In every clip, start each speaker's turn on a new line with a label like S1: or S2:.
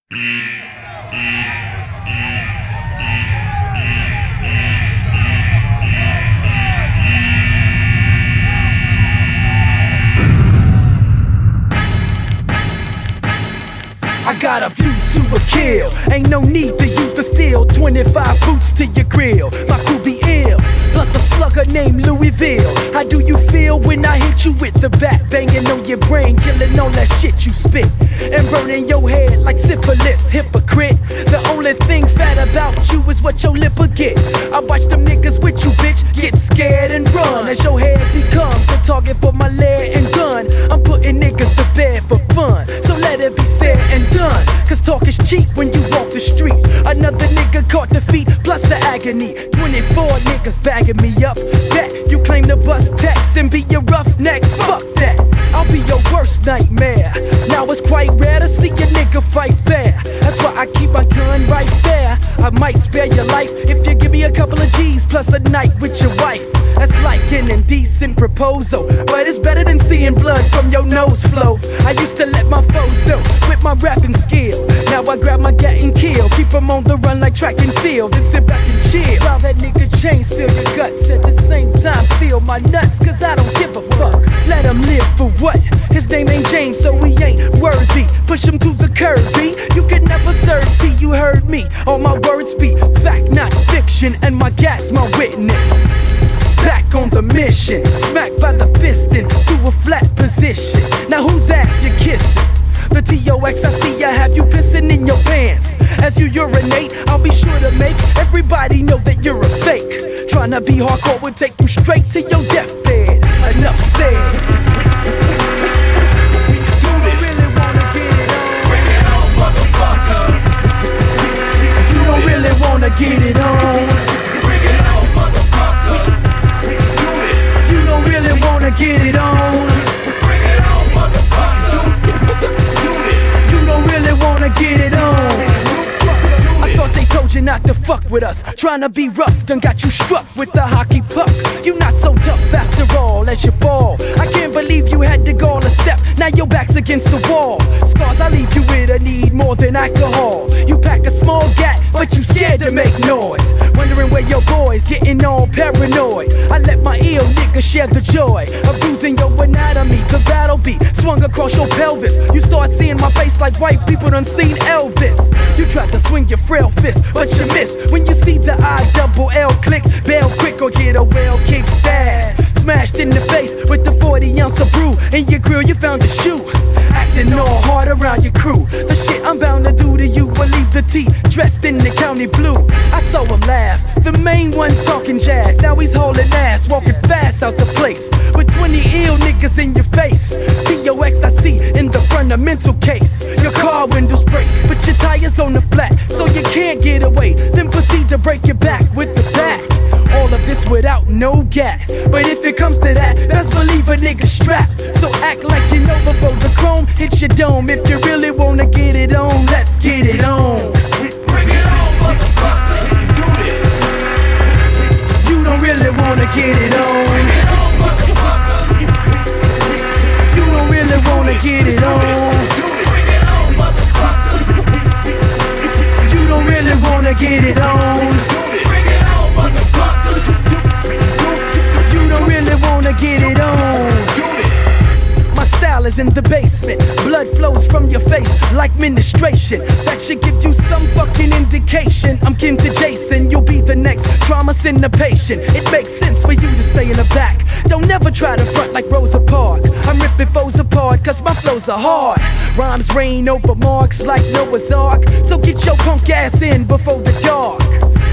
S1: I got a view to a kill. Ain't no need to use the steel. 25 boots to your grill. My crew be ill. Plus a slugger named Louisville. How do you feel when I hit you with the bat? Banging on your brain, killing all that shit you spit, and burning your head like syphilis. Hypocrite. The only thing fat about you is what your lip will get. I watch them niggas with you, bitch, get scared and run as your head becomes a target for my lead and gun. I'm putting niggas to bed for fun, so let it be said and done. Cause talk is cheap when you walk the street. Another nigga caught defeat, plus the agony. 24 niggas bagging me up. That you claim to bust tax and be your roughneck. Fuck that, I'll be your worst nightmare. Now it's quite rare to see a nigga fight fair. That's why I keep my gun right there. I might spare your life if you give me a couple of G's plus a night with your wife. That's like an indecent proposal, but it's better than seeing blood from your nose flow. I used to let my foes know with my rapping skill. Now I grab my gat and kill. Keep them on the run like track and field, then sit back and chill. While that nigga chains fill your guts, at the same time feel my nuts. Cause I don't give a fuck, let him live for what? His name ain't James, so he ain't worthy. Push him to the curb, B. You can never serve T, you heard me. All my words be fact, not fiction, and my gat's my witness. Back on the mission, smacked by the fist into a flat position. Now whose ass you kissing? The T-O-X-I-C, I have you pissing in your pants. As you urinate, I'll be sure to make everybody know that you're a fake. Tryna be hardcore would take you straight to your deathbed. Enough said. You don't really wanna get it on. Bring it on, motherfuckers. You don't really wanna get it on. Bring it on, motherfuckers. You don't really wanna get it on. Bring it on, motherfuckers. You don't really wanna get it on. I thought they told you not to fuck with us. Tryna be rough, done got you struck with the hockey puck. You not so tough after all as you fall. I can't believe you had to go a step. Now your back's against the wall. Scars I leave you with a need more than alcohol. You pack a small gat, but you scared to make noise. Wondering where your boys getting all paranoid. I let my ill nigga share the joy of bruising your anatomy. The battle beat swung across your pelvis. You start seeing my face like white people done seen Elvis. You tried to swing your frail fist, but you miss when you see the I-double-L click. Bail quick or get a well kicked fast. Smashed in the face with the 40-ounce of brew. In your grill you found a shoe. Acting all hard around your crew. The shit I'm bound to do to you will leave the T dressed in the county blue. I saw him laugh, the main one talking jazz. Now he's hauling ass, walking fast out the place with 20 ill niggas in your face. T-O-X-I-C in the front of mental case. Your car windows break, but your tires on the flat, so you can't get away. Then proceed to break your back with the bat. All of this without no gat. But if it comes to that, best believe a nigga strapped. So act like you know before the chrome hits your dome. If you really wanna get it on, let's get it on. Bring it on, motherfuckers. You don't really wanna get it on. Bring it on, motherfuckers. You don't really wanna get it on. Bring it on, motherfuckers. You don't really wanna get it on. You don't really wanna get it on. My style is in the basement. Blood flows from your face like ministration. That should give you some fucking indication. I'm kin to Jason, you'll be the next trauma in the patient. It makes sense for you to stay in the back. Don't never try to front like Rosa Parks. I'm ripping foes apart cause my flows are hard. Rhymes rain over marks like Noah's Ark. So get your punk ass in before the dark.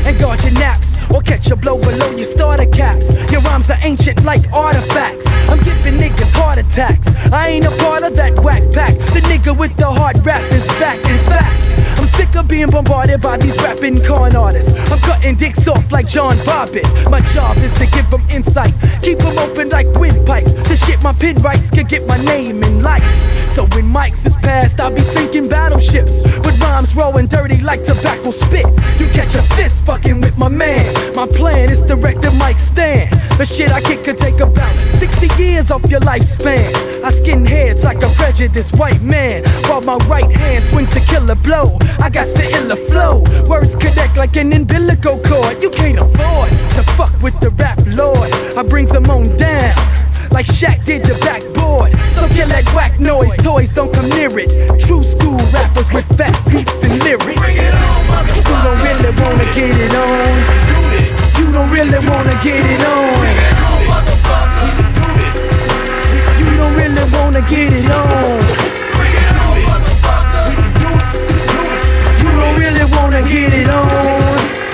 S1: And guard your naps, or catch a blow below your starter caps. Your rhymes are ancient like artifacts. I'm giving niggas heart attacks. I ain't a part of that whack pack. The nigga with the hard rap is back. In fact, I'm sick of being bombarded by these rapping con artists. I'm cutting dicks off like John Bobbitt. My job is to give them insight, keep them open like windpipes. The shit my pen writes can get my name in lights. So when mics is passed, I'll be sinking battleships with rhymes Lyrics raw and dirty like tobacco spit. You catch a fist fucking with my man. My plan is to wreck the mic stand. The shit I kick could take about 60 years off your lifespan. I skin heads like a prejudiced white man, while my right hand swings the killer blow. I got the iller flow. Words connect like an umbilical cord. You can't afford to fuck with the rap lord. I brings them on down like Shaq did the backboard. So kill that whack noise, toys don't come near it. True school rappers with fat beats and lyrics.
S2: Bring it on,
S1: you don't really wanna get it on. You don't really wanna get it on.
S2: Bring it on, motherfuckers.
S1: You don't really wanna get it on.
S2: Bring it on, motherfuckers.
S1: You don't really wanna get it on.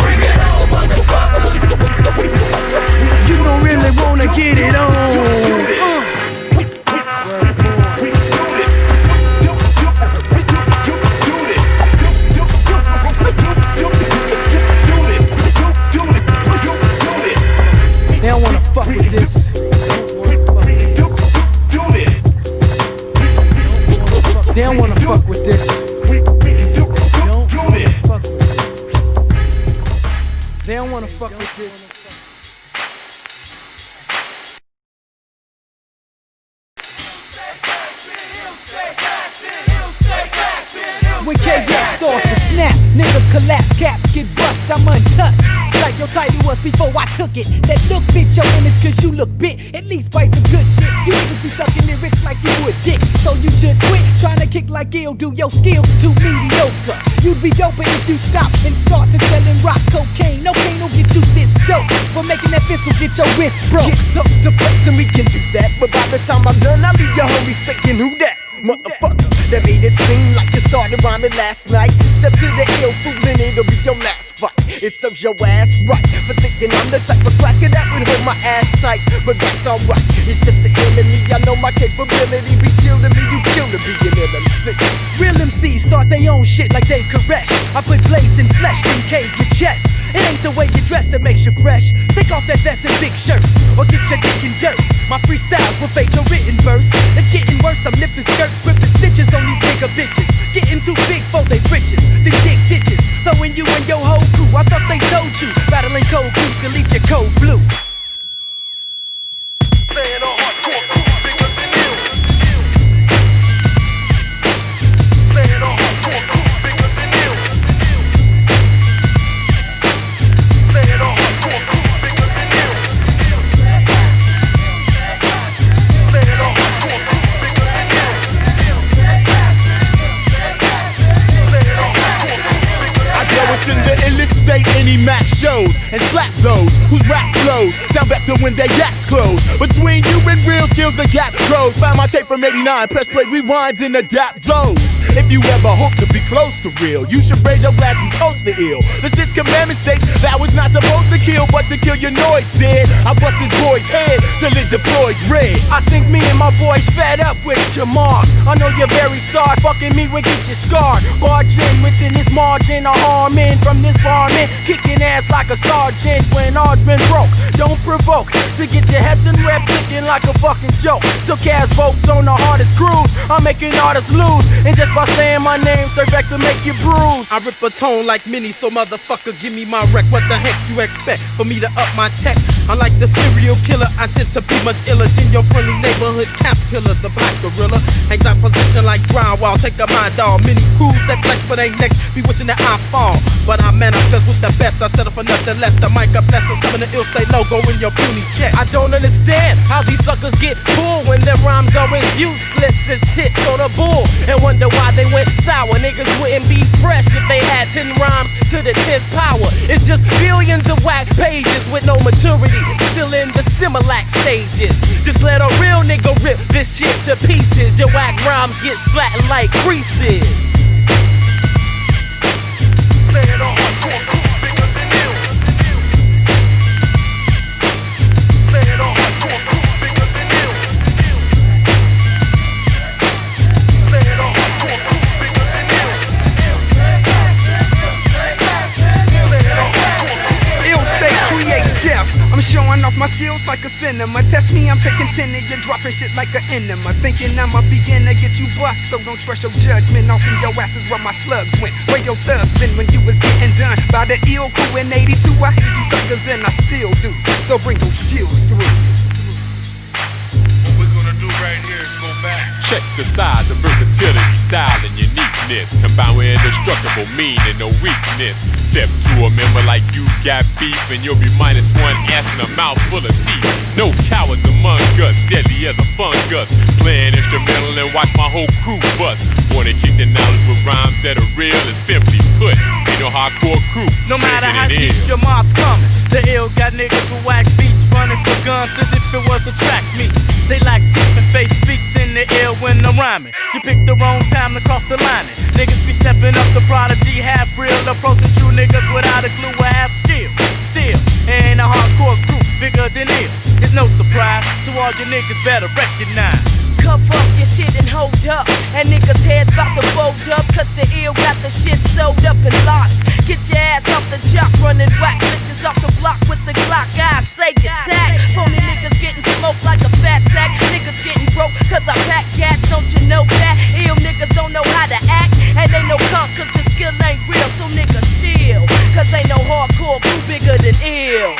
S2: Bring it on, motherfuckers.
S1: You don't really wanna get it on. They don't wanna fuck with this. They don't wanna fuck with this. They don't wanna fuck with this. When KX starts to snap, niggas collapse, caps get bust, I'm untouched. Like your title was before I took it. That look fit your image cause you look bit. At least bite some good shit. You niggas be sucking lyrics like you a dick. So you should quit trying to kick like ill. Do your skills too mediocre. You'd be doper if you stop and start to selling rock cocaine. No pain will get you this dope. But making that fist will get your wrist broke.
S3: Kicks up to flex and we can do that. But by the time I'm done, I'll leave your homie saying who that? Motherfucker, that made it seem like you started rhyming last night. Step to the ill fool and it'll be your last fight. It serves your ass right for thinking I'm the type of cracker that would hold my ass tight. But that's alright, it's just the enemy. I know my capability. Be chill to me, you kill to be an MC.
S1: Real MCs start their own shit like Dave Koresh. I put blades in flesh and cave your chest. It ain't the way you dress that makes you fresh. Take off that vest and big shirt, or get your dick in dirt. My freestyles will fade your written verse. It's getting worse, I'm lifting skirts, ripping stitches on these nigga bitches. Getting too big for they britches, these dick ditches. Throwing you and your whole crew, I thought they told you. Battling cold crews can leave your cold blue.
S2: Playing a hardcore crew bigger than you. Playing a hardcore crew bigger than you. Playing a hardcore crew bigger than you. Playing a hardcore crew bigger than you. Playing a hardcore crew bigger than you.
S4: I go within the illest state any match shows and slap those whose rap flows sound better when their yaps close. Between you and real skills, the gap grows. Find my tape from '89, press play, rewind, then adapt those. If you ever hope to be close to real, you should raise your glass and toast the ill. The Sixth Commandment states that was not supposed to kill, but to kill your noise dead. I bust this boy's head till it deploys red.
S3: I think me and my boys fed up with your marks. I know you're very scarred, fucking me will get you scarred. Barge in within this margin, a harm in from this varmint, kicking ass like a sergeant when odds been broke. Don't provoke to get your head and rep ticking like a fucking joke. So cast votes on the hardest grooves. I'm making artists lose, and just by saying my name, serve back to make you bruise.
S5: I rip a tone like mini, so motherfucker, give me my wreck. What the heck you expect for me to up my tech? Unlike the serial killer, I tend to be much iller than your friendly neighborhood cap pillar. The black gorilla hangs out position like drywall. Take a mind dog, mini crews that flex but ain't next. Be wishing that I fall, but I manifest with the best. I settle for nothing less. The mic up bless us, coming to I.S.A logo in your puny chest.
S6: I don't understand how these suckers get pulled when their rhymes are as useless as tits on a bull, and wonder why they went sour. Niggas wouldn't be fresh if they had 10 rhymes to the 10th power. It's just billions of whack pages with no maturity, still in the Similac stages. Just let a real nigga rip this shit to pieces. Your whack rhymes get flattened like creases.
S2: Playing a hardcore crew bigger than you. Playing a hardcore crew bigger than you. Playing a hardcore crew bigger than you.
S3: I.S.A creates death. I'm showing
S7: showing off my skills like a cinema. Test me, I'm taking 10 and you're dropping shit like an enema. Thinking I'm a beginner, get you bust, so don't trust your judgment. Off in your asses where my slugs went. Where your thugs been when you was getting done by the ill crew in 82. I hated you suckers and I still do. So bring those skills through.
S2: What we're gonna do right here is go back.
S8: Check the size, the versatility, style, and uniqueness. Combined with indestructible, mean and no weakness. Step to a member like you got beef, and you'll be -1 ass and a mouth full of teeth. No cowards among us, deadly as a fungus. Playing instrumental and watch my whole crew bust. Wanna kick the knowledge with rhymes that are real, and simply put, ain't no hardcore crew.
S6: No matter how deep your mob's coming, the ill got niggas with whack beats running for guns as if it was a track meet. They like teeth and face speaks in the ill when I'm rhyming. You picked the wrong time to cross the line. Niggas be stepping up the prodigy, half real, approaching true niggas without a clue or half skill. Still, ain't a hardcore group bigger than ill. It's no surprise, so all your niggas better recognize.
S9: Cover up your shit and hold up. And niggas' heads about to fold up, cause the ill got the shit sewed up and locked. Get your ass off the jock, running whack bitches off the block with the Glock. I.S.A. attack. Phony niggas getting smoked like a fat sack. Niggas getting broke cause I pack cats, don't you know that? Ill niggas don't know how to act. And they no punk cause the skill ain't real. So niggas chill, cause ain't no hardcore crew bigger than ill.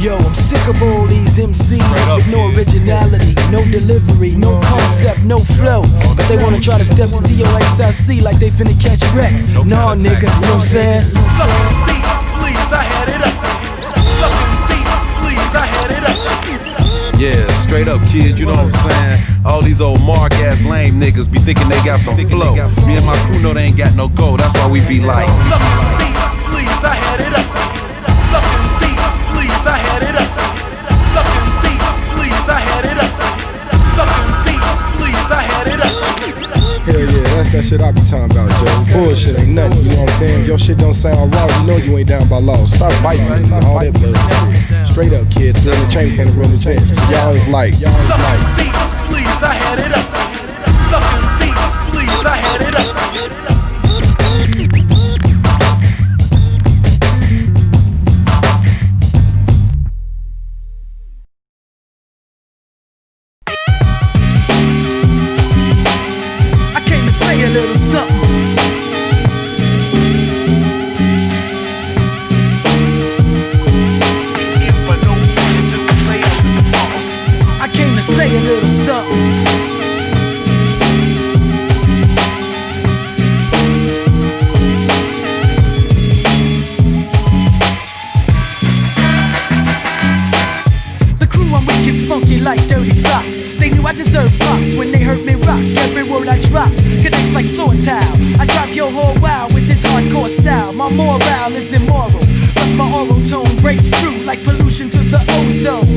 S1: Yo, I'm sick of all these MCs with no originality, no delivery, no concept, no flow. But they wanna try to step into your I.S.A. like they finna catch a wreck. Nah, nigga, you know what I'm saying?
S10: Yeah, straight up, kid, you know what I'm saying? All these old mark-ass lame niggas be thinking they got some flow. Me and my crew know they ain't got no go, that's why we be like,
S1: Please, I had it up. Please, I had it up. Please, I had it up. Please, I had it up.
S11: Hell yeah, that's that shit I be talking about, Joe. Bullshit ain't nothing, you know what I'm saying? If your shit don't sound raw, you know you ain't down by law. Stop biting me and all that blood. Straight up, kid, through the chain can't represent. Y'all is like,
S1: Please, I had it up. Please, I had it up. Like dirty socks. They knew I deserved props when they heard me rock. Every word I drops connects like floor tile. I drop your whole wow with this hardcore style. My morale is immoral, plus my oral tone breaks through like pollution to the ozone.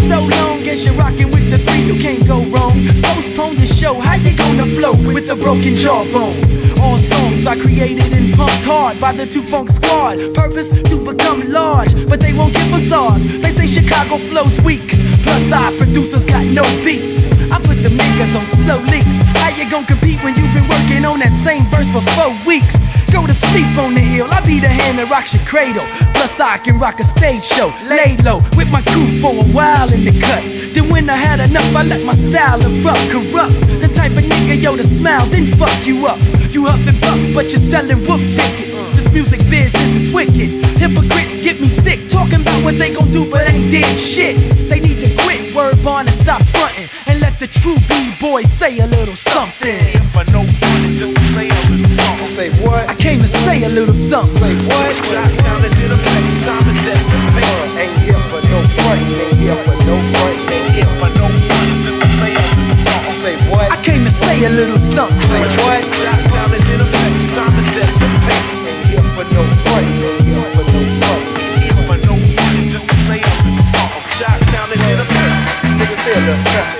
S1: So long as you're rocking with the three, you can't go wrong. Postpone the show, how you gonna flow with the broken jawbone? All songs are created and pumped hard by the two funk squad. Purpose to become large, but they won't give us ours. They say Chicago flows weak, plus our producers got no beats. I put the niggas on slow leaks. How you gon' compete when you've been working on that same verse for 4 weeks? Go to sleep on the hill, I be the hand that rocks your cradle. Plus I can rock a stage show, lay low with my crew for a while in the cut. Then when I had enough, I let my style erupt, corrupt. The type of nigga, yo, to smile, then fuck you up. You huff and puff, but you're selling wolf tickets. This music business is wicked. Hypocrites get me sick, talking about what what they gon' do, but ain't did shit. They need to quit word bond and stop frontin', and let the true B-boys say a little something.
S2: For no money, just to say a little something.
S11: Say what?
S1: I came to say a little something.
S11: Say what?
S2: Shot down and did a play. Time to set the pace.
S11: Ain't here for no front, ain't here for no front,
S2: Ain't here for no money, just to say a little something.
S11: Say what?
S1: I came to say a little something.
S11: Say what?
S2: Shot down and did a play. Time to set the pace.
S11: Ain't here for no front, ain't here for no front.
S2: Ain't here for no money, just to say a little something. Shot down and did a play.
S11: Nigga say a little something.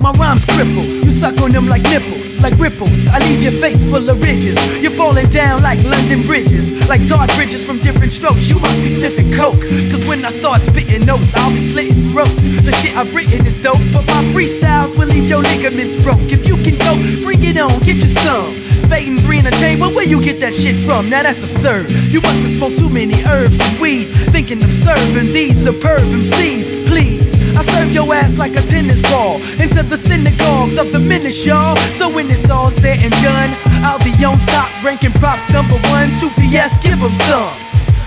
S1: My rhymes cripple, you suck on them like nipples, like ripples. I leave your face full of ridges. You're falling down like London bridges, like tarred bridges from different strokes. You must be sniffing coke, cause when I start spitting notes, I'll be slitting throats. The shit I've written is dope, but my freestyles will leave your ligaments broke. If you can go, bring it on, get you some. Fading 3 in a chamber, where you get that shit from? Now that's absurd. You must have smoked too many herbs and weed, thinking of serving these superb MCs. Please, I serve your ass like a tennis ball into the synagogues of the menace, y'all. So when it's all said and done, I'll be on top, ranking props #1, 2 PS, give them some.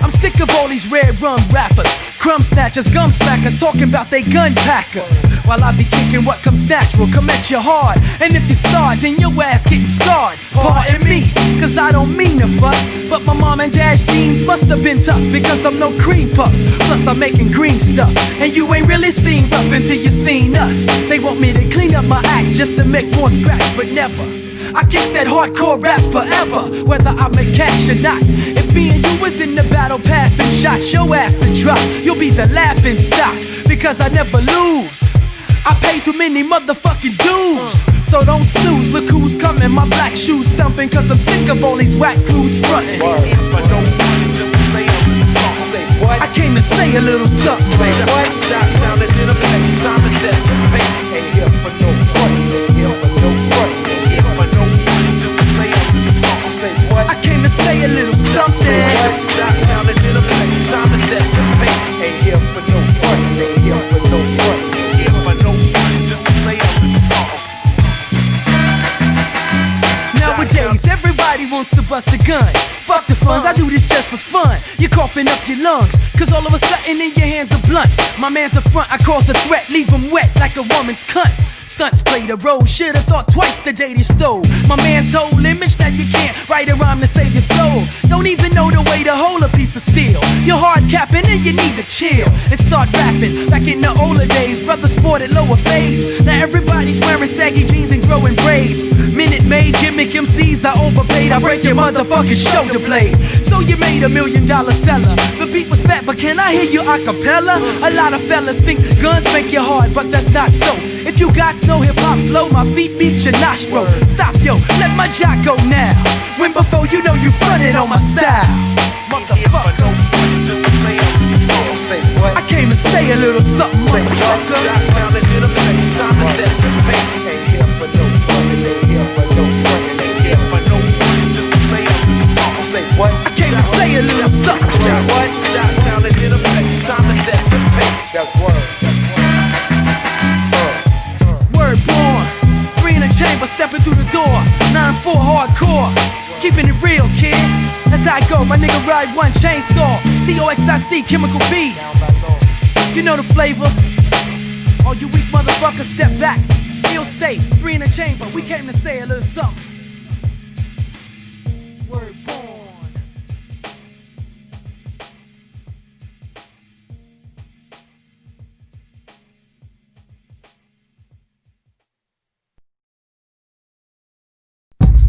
S1: I'm sick of all these red rum rappers, crumb snatchers, gum smackers, talking about they gun packers. While I be kicking what comes natural, come at you hard. And if you start, then your ass getting scarred. Pardon me, cause I don't mean to fuss, but my mom and dad's jeans must have been tough, because I'm no cream puff. Plus I'm making green stuff, and you ain't really seen rough until you seen us. They want me to clean up my act just to make more scratch, but never. I kick that hardcore rap forever, whether I make cash or not. If me and you was in the battle passing shots, your ass to drop, you'll be the laughing stock, because I never lose. I pay too many motherfucking dues, so don't snooze. Look who's coming, my black shoes stumping, cause I'm sick of all these whack crews frontin'.
S2: For no money, just to say a little something.
S11: Say what?
S1: I came to say a little something.
S11: Say what?
S2: Shot down and did a play. Time to set the pace.
S11: Ain't here for no front, ain't here for no front.
S2: Ain't here for no money, just to say a little something.
S11: Say what?
S1: I came to say a little something.
S2: Shot down and did a play. Time to set the pace.
S11: Ain't here for no front, ain't here for no front.
S2: Ain't here for no money, just to say a little something.
S1: Nowadays, everybody wants to bust a gun. Fuck the funds, I do this just for fun. You're coughing up your lungs, cause all of a sudden in your hands are blunt. My man's a front, I cause a threat, leave him wet like a woman's cunt. Stunts played a role, should've thought twice the day you stole my man's whole image. Now you can't write a rhyme to save your soul. Don't even know the way to hold a piece of steel. You're hard capping and you need to chill and start rapping. Back in the older days, brothers sported lower fades. Now everybody's wearing saggy jeans and growing braids. Minute Maid, gimmick MCs, I overpaid. I break your motherfucking shoulder blade. So you made $1 million seller. The beat was fat, but can I hear you a cappella? A lot of fellas think guns make you hard, but that's not so. If you got no hip-hop flow, my feet beat your nostril. Stop, yo, let my jock go now. When before you know you fronted on my style. Motherfucker,
S2: Just to say a little something.
S11: Say what?
S1: I came to say a little something, motherfucker.
S2: Shot down and did a play. Time to set the pace.
S11: Ain't here for no front, ain't here for no front.
S2: Ain't here for no money, just to say a little something.
S11: Say what?
S1: I came to say a little something.
S11: Say what?
S2: Shot down and did a play. Time to set the pace.
S11: That's word.
S1: Word born, 3 in a chamber, stepping through the door. 9-4 hardcore, keeping it real, kid. That's how I go, my nigga ride one chainsaw. TOXIC, chemical B. You know the flavor. All you weak motherfuckers, step back. Feel state, 3 in a chamber. We came to say a little something. Word born.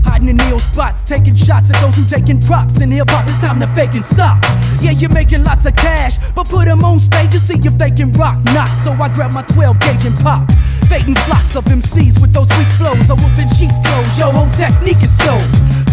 S1: Hiding in Neil spots, taking shots at those who taking props. In hip-hop, it's time to fake and stop. Yeah, you're making lots of cash, but put them on stage and see if they can rock. Not, so I grab my 12 gauge and pop. Fading flocks of MCs with those weak flows. A wolf in sheep's clothes, your whole technique is stole.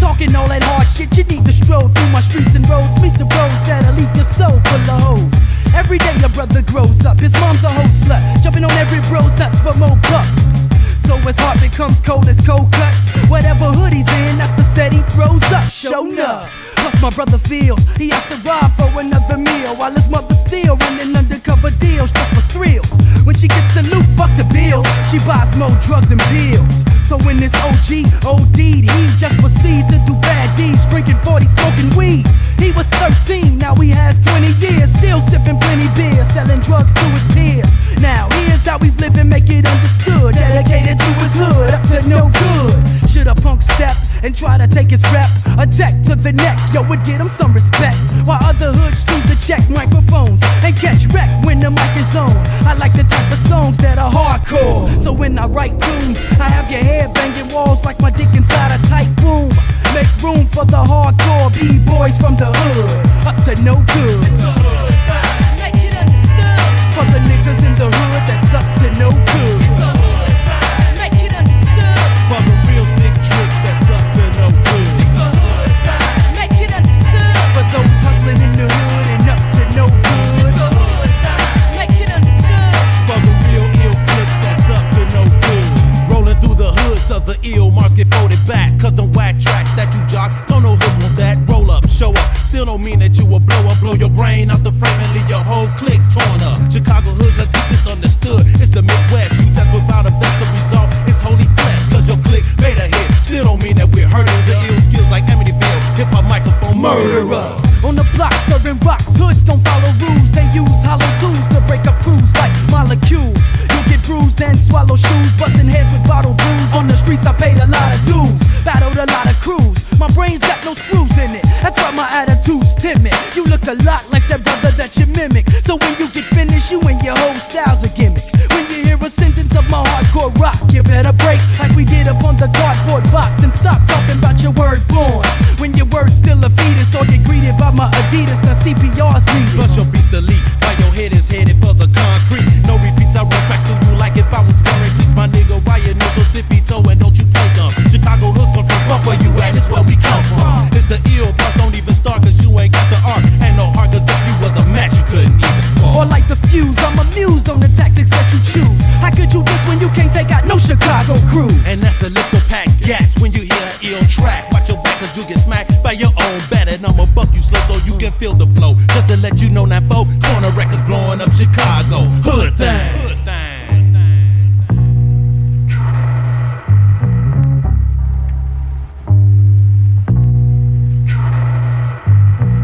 S1: Talking all that hard shit, you need to stroll through my streets and roads. Meet the bros that'll leave your soul full of hoes. Every day a brother grows up, his mom's a whole slut, jumping on every bro's nuts for more bucks. So his heart becomes cold as cold cuts. Whatever hood he's in, that's the set he throws up. Show enough. Plus my brother feels he has to rob for another meal, while his mother still running undercover deals just for thrills. When she gets the loot, fuck the bills, she buys more drugs and pills. So when this OG OD'd, he just proceeded to do bad deeds, drinking 40, smoking weed. He was 13, now he has 20 years, still sipping plenty beers. selling drugs to his peers. Now here's how he's living, make it understood. Dedicated to his hood, up to no good. Should a punk step and try to take his rep? A deck to the neck, yo, would get him some respect. While other hoods choose to check microphones and catch wreck when the mic is on. I like the type of songs that are hardcore. So when I write tunes, I have your head banging walls like my dick inside a tight room. Make room for the hardcore B-boys from the hood, up to no good. It's a hood vibe, make it understood. For the niggas in the hood that's up to no good. It's a hood vibe, make it understood.
S12: For the real sick tricks that's up to no good.
S1: It's a hood vibe, make it understood. For those hustling in the hood and up to no good. It's a hood vibe, make it understood.
S12: For the real ill clicks that's up to no good. Rolling through the hoods of the ill, marks get folded back. Cause them whack tracks that you jock, don't know hoods want that. Roll up, show up, still don't mean that you will blow up. Blow your brain out the frame and leave your whole clique torn up. Chicago hoods, let's get this understood. It's the Midwest, you test without a vest. The result is holy flesh. Cause your clique made a hit, still don't mean that we're hurting. The ill skills like Amityville, hip hop microphone murder us.
S1: On the block serving rocks, hoods don't follow rules. They use hollow tools to break up crews like molecules. You get bruised and swallow shoes, busting heads with bottle brews. On the streets I paid a lot of dues, battled a lot of crews. My brain's got no screws in it, that's why my attitude's timid. You look a lot like that brother that you mimic. So when you get finished, you and your whole style's a gimmick. When you hear a sentence of my hardcore rock, you better break like we did up on the cardboard box and stop talking about your word born. When your word's still a fetus or get greeted by my Adidas, now CPR's needed.
S12: Plus your beast elite, while your head is headed for the concrete. No repeats, I run tracks through you like if I was wearing cleats. My nigga, why you know so tippy toe and don't you play dumb? Chicago hoods come from fuck where you at, it's where we come from. It's the ill, plus don't even start cause you ain't got the art. And no heart cause if you was a match you couldn't even spark.
S1: Or like the fuse, I'm amused on the tactics that you choose. How could you diss when you can't take out no Chicago crew?
S12: And that's the little pack gats when you hear an ill track. Watch your back cause you get smacked by your own bat. And I'ma buck you slow so you can feel the flow. Just to let you know that foe, corner records blowing up Chicago. Hood thing. Hood thing.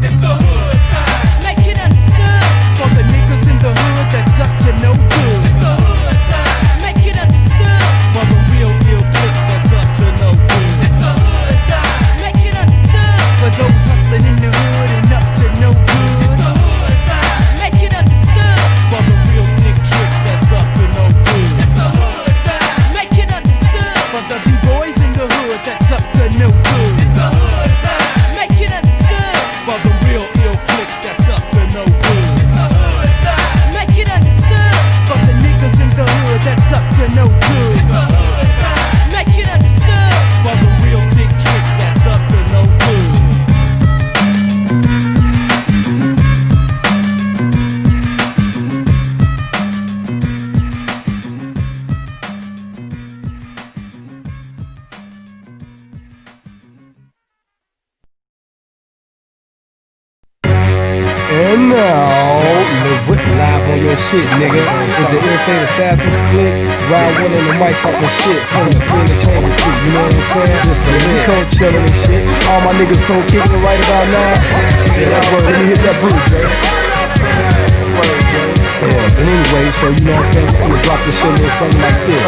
S1: It's a hood thing, make it understood. For the niggas in the hood that's up to no good. It's a hood thing, make it understood.
S12: For the real ill clicks that's up to no good.
S1: It's a hood thing, make it understood. For those hustling in the hood and up to no good. It's a hood thing, make it understood.
S12: For the real sick tricks that's up to no good.
S1: It's a hood thing, make it understood. For the B-boys in the hood that's up to no good. It's a hood thing, make it understood.
S12: For the real ill clicks that's up to no good.
S1: It's a hood thing, make it understood. For the niggas in the hood that's up to no good. It's a hood thing, make it understood.
S12: For the real sick tricks that's up to no good.
S11: And now, live on your shit, nigga. It's the I.S.A Assassins click. Ride one on the mic talking shit from the Queen of Chamber crew. You know what I'm saying? Just the lid. Cold chillin' and shit. All my niggas cold kicking it right about now. Yeah, that's word. Let me hit that boot, Jay. That's word, Jay. Yeah, but anyway, so you know what I'm saying? I'm gonna drop this shit a little something like this.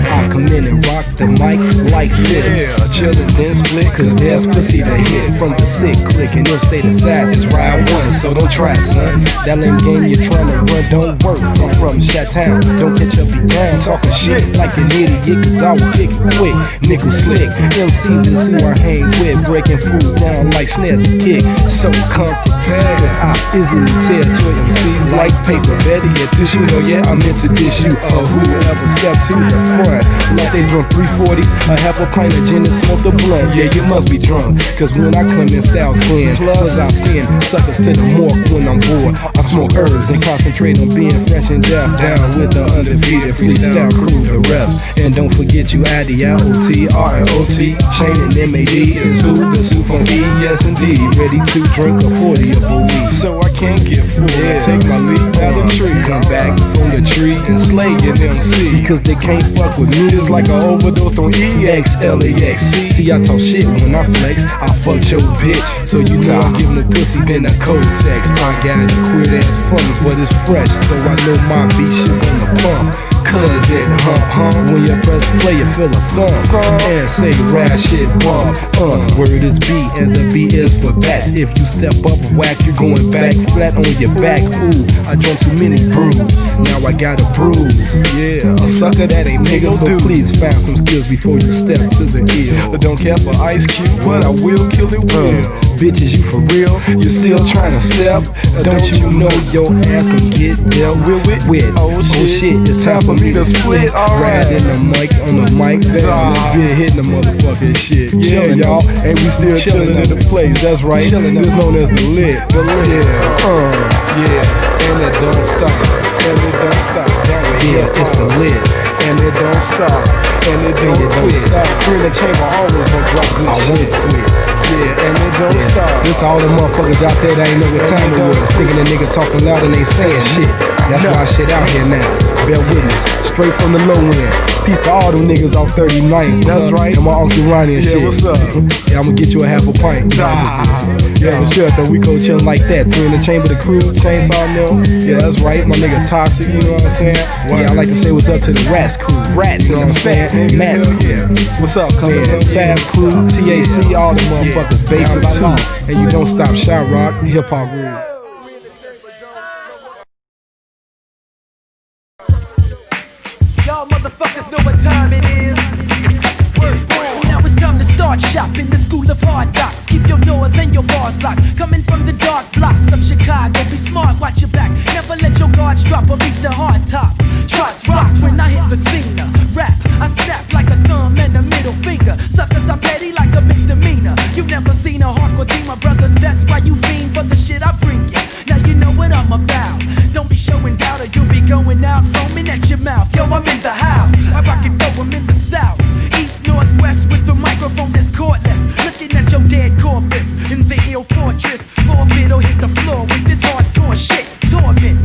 S11: I come in and rock the mic like this. Chillin' then split, cause there's pussy to hit from the Siclic and I.S.A Assassins ride one, so don't try, son. That lame game you're trying to run don't work. I'm from Chi-Town, don't catch up me down. Talking shit like an idiot, cause I will kick it quick. Nickel slick, MCs is who I hang with. Breaking fools down like snares and kicks. So come prepared as I easily tear your MCs like paper. Better yet, tissue, no, yeah, I'm into dish you. Or whoever step to the front. Like they drunk 340s, a half a pint of gin and smoke the blunt. Yeah, you must be drunk, cause when I come in styles clean. Plus I send suckers to the morgue when I'm bored. I smoke herbs and concentrate on being fresh and deaf. Down with the undefeated freestyle crew, the reps. And don't forget you I.D.I.O.T, R.O.T. Shane and M.A.D. is who, the Zoo from E, yes indeed. Ready to drink a 40 of a week. So I can't get full, take my lead out of tree. Come back from the tree and slay an MC. Because they can't fuck with me. It's like an overdose on E-X-L-A-X-C. See, I talk shit when I flex. I fuck your bitch. So you know I'm giving the pussy then a code text. I got a queer ass funny, but it's fresh. So I know my beat shit on the pump. Cause it hump when you press play, you feel a thump and say rap shit bump. Word is B and the B is for bats. If you step up whack, you going back flat on your back. Ooh, I drunk too many brews. Now I got a bruise. Yeah, a sucker that ain't nigga. So please find some skills before you step to the hill. Don't care for Ice Cube, but I will kill it with. Bitches, you for real? You still trying to step? Don't you know your ass can get dealt with? Oh shit, it's time for me to split. Riding the mic on the mic, then hitting the motherfucking shit. Yeah, y'all, and we still chilling in the place. That's right. It's known as the lit. Yeah, and it don't stop. And it don't stop. Yeah, it's the lit. And it don't stop. And it don't stop. In the chamber always gonna drop good shit. Yeah, and it don't stop. Just to all the motherfuckers out there that ain't know what time it was. Thinking a nigga talking loud and ain't saying shit. That's why I shit out here now. Bear witness, straight from the low end. Peace to all them niggas off 39. That's right. And my Uncle Ronnie and shit. Yeah, what's up? Yeah, I'm gonna get you a half a pint. Yeah, for sure, though. We go chillin' like that. Three in the chamber, the crew, Chainsaw Mill. Yeah, that's right. My nigga Toxic, you know what I'm saying? Yeah, I like to say what's up to the Rats crew. Rats, you know what I'm saying? Mats crew. Yeah. What's up, man? Savs crew, TAC, all the motherfuckers. Basic too. And you don't stop Shot Rock, hip hop rule.
S1: Y'all motherfuckers know what time it is. Now it's time to start shop in the school of hard knocks. Keep your doors and your bars locked. Coming from the dark blocks of Chicago. Be smart, watch your back. Never let your guards drop or beat the hard top. Shots rock when I hit the scene. Rap, I snap like a thumb and a middle finger. Suckers are petty like a misdemeanor. You never seen a hardcore team of brothers. That's why you fiend for the shit I bring you. Now you know what I'm about. Don't be showing doubt or you'll be going out foaming at your mouth. Yo, I'm in the house. I rock and roll, I'm in the south. East, northwest with the microphone that's cordless. Looking at your dead corpus in the ill fortress. Forfeit or hit the floor with this hardcore shit. Torment,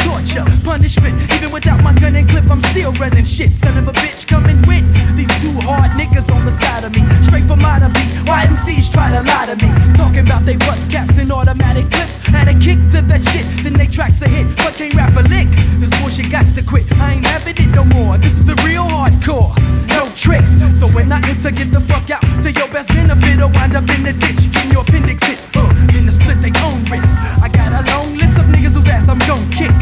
S1: torture, punishment. Even without my gun and clip, I'm still running shit. Son of a bitch coming with these two hard niggas on the side of me. Straight from out of me. Why MCs try to lie to me? Talking about they bust caps and automatic clips. Had a kick to that shit, then they tracks a hit. But can't rap a lick. This bullshit gots to quit. I ain't having it no more. This is the real hardcore. No tricks. So when I enter, get the fuck out. To your best benefit or wind up in the ditch. Getting your appendix hit. Then the split they own wrist. I got a long list of niggas whose ass I'm gon' kick.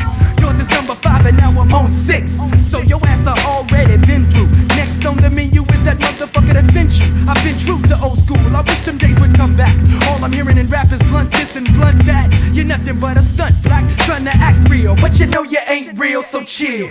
S1: Yours is number 5 and now I'm on 6. So your ass I already been through. Next on the menu is that motherfucker that sent you. I've been true to old school. I wish them days would come back. All I'm hearing in rap is blunt this and blunt that. You're nothing but a stunt black, trying to act real, but you know you ain't real, so chill.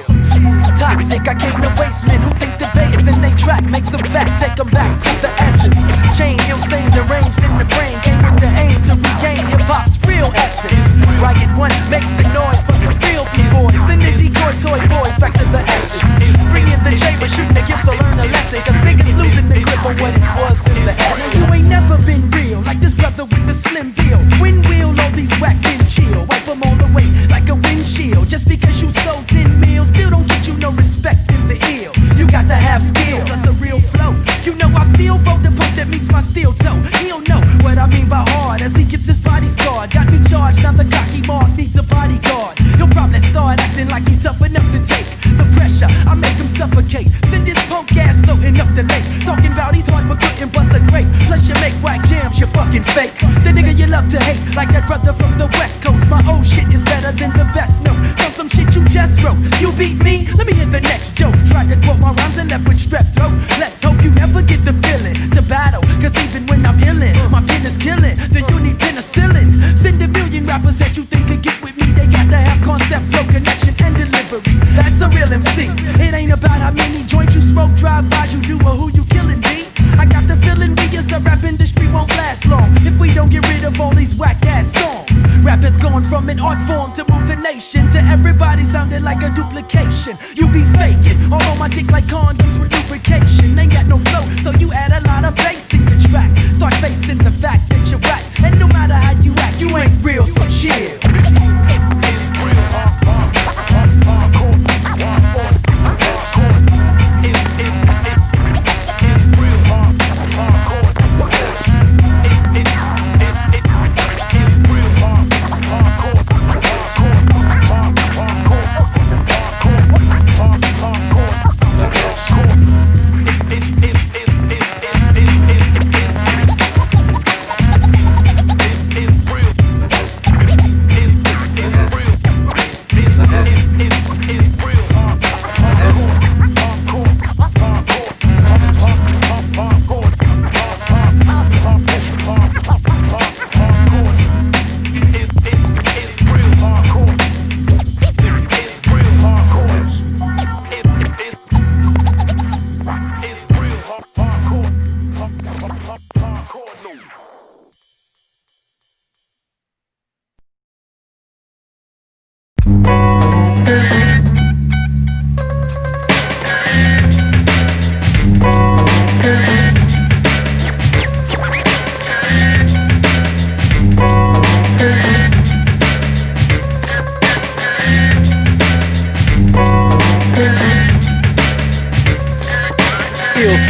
S1: Toxic, I came to waste men who think the bass in they track makes them fat, take them back to the essence. Chain ill, same deranged in the brain, came with the aim to regain hip-hop's real essence. Riot 1 makes the noise for the real B-boys, and the decoy toy boys back to the essence. Free in the chamber, shooting the gift, so learn a lesson, cause niggas losing the grip on what it was in the essence. You ain't never been real, like this brother with the slim bill. Wind wheel, all these whack and chill, wipe them all away like a windshield. Just because you sold 10 meals, still don't get you no respect in the ill. You got to have skill, that's a real flow. You know I feel for the pump that meets my steel toe. He'll know what I mean by hard as he gets his body scarred. Got me charged, now the cocky mark needs a bodyguard. He'll probably start acting like he's tough enough to take the pressure. I make him suffocate. Send this punk ass floating up the lake. Talking about he's hard but couldn't bust a grape. Plus you make whack jams, you fucking fake. The nigga you love to hate, like that brother from the west coast. My old shit is better than the best note. From some shit you just wrote. You beat me? Let me hear the next joke. Tried to quote my rhymes and left with strep throat. Let's hope you never get the feeling to battle. Cause even when I'm illin', my pen is killing. Then you need penicillin. Send a million rappers that you think could get with me. They got to have concept, flow, connection, and delivery. That's a real MC. It ain't about how many joints you smoke, drive-bys you do, or who you killing, B. I got the feeling we as a rap industry won't last long if we don't get rid of all these whack-ass songs. Rap has gone from an art form to move the nation, to everybody sounding like a duplication. You be faking, all on my dick like condoms with lubrication. Ain't got no flow, so you add a lot of bass in your track. Start facing the fact that you're whack, and no matter how you act, you ain't real, so chill.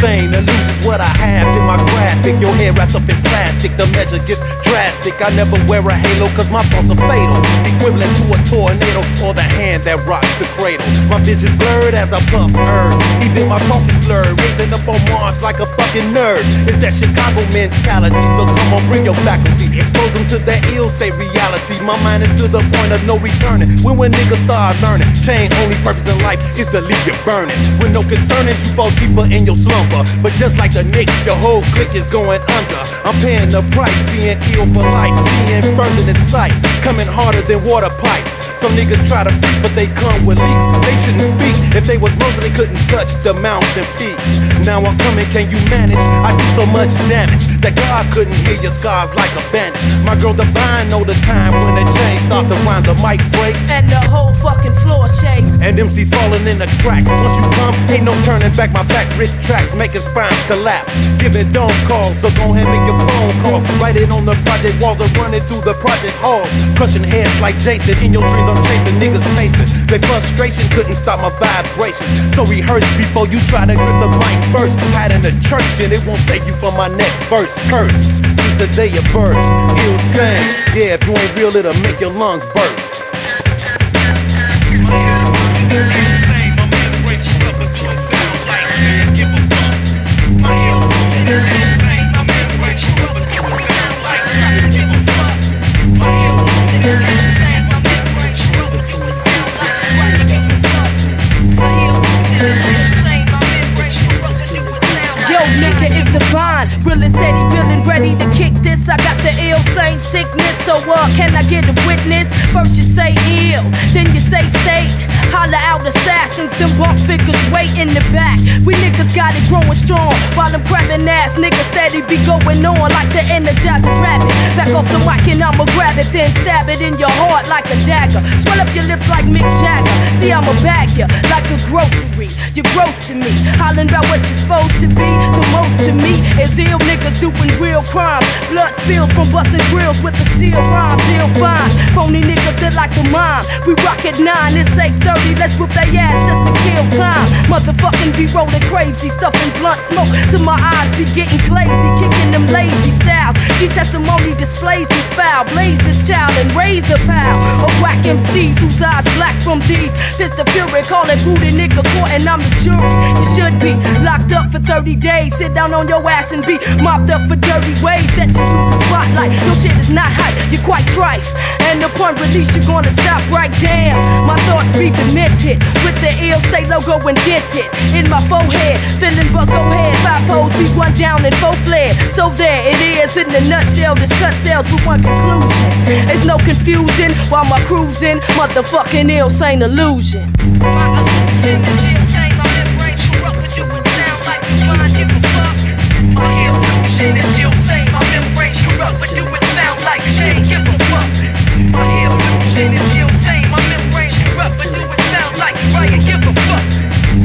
S13: sane. Illusion's what I have in my graphic. Your hair wrapped up in plastic, the measure gets drastic. I never wear a halo cause my thoughts are fatal, equivalent to a tornado or the hand that rocks the cradle. My vision's blurred as I puff herb, even my talk is slurred. Raising up on marks like a fucking nerd. It's that Chicago mentality, so come on, bring your faculty. Expose them to that ill state reality. My mind is to the point of no returning. When niggas start learning, change only purpose in life is to leave you burning. With no concern is you fall deeper in your slumber. But just like the Knicks, your whole clique is going under. I'm paying the price, being ill for life, seeing further than sight, coming harder than water pipes. Some niggas try to freak, but they come with leaks. They shouldn't speak. If they was Moses, they couldn't touch the mountain peaks. Now I'm coming, can you manage? I do so much damage that God couldn't hear your scars like a bandage. My girl divine know the time when the chain starts to wind, the mic breaks
S9: and the whole fucking floor shakes.
S13: And MC's falling in the crack. Once you come, ain't no turning back. My back rip tracks, making spines collapse. Giving dome calls, so go ahead and make your phone calls. Write it on the project walls or running through the project halls. Crushing heads like Jason. In your dreams I'm chasing niggas facing. Their frustration couldn't stop my vibration. So rehearse before you try to grip the mic first. Hide in the church and it won't save you from my next verse. Curse since the day of birth. Ill saying, yeah, if you ain't real it'll make your lungs burst.
S9: Divine, real and steady, feeling ready to kick this. I got the ill same sickness, so can I get a witness? First you say ill, then you say state. Holla out assassins, them bump figures wait in the back. We niggas got it growing strong, while them grabbing ass niggas steady be going on like the Energizer rabbit. Back off the mic and I'ma grab it, then stab it in your heart like a dagger. Swell up your lips like Mick Jagger. See I'ma bag ya like a grocery. You're gross to me, hollering about what you're supposed to be. The most to me is ill niggas doing real crimes. Blood spills from busting grills with the steel rhymes. Ill fine, phony niggas that like to mime. We rock at 9, it's 8:30. Let's whip their ass just to kill time. Motherfucking be rolling crazy, stuffing blunt smoke till my eyes be getting glazy. Kicking them lazy styles. G testimony displays his foul. Blaze this child and raise the pile of whack MCs whose eyes black from these. This the fury, call it booty nigga court and I'm the jury. You should be locked up for 30 days. Sit down on your ass and be mopped up for dirty ways that you use the spotlight. Your shit is not hype, you're quite trife. And upon release, you're gonna stop right damn. My thoughts be demented with the ill state logo indented in my forehead. Feeling bucko head, 5 hoes be one down and 4 fled. So there it is in a nutshell. This cut sells with one conclusion. There's no confusion while my cruising. Motherfucking ill sane illusion. My illusion is insane. My membranes corrupt with you and sound like a fine give a fuck. My illusion is insane. My membranes corrupt with you and sound like a chain give a fuck. My illusion is insane. My membranes corrupt with you and sound like a fire give a fuck.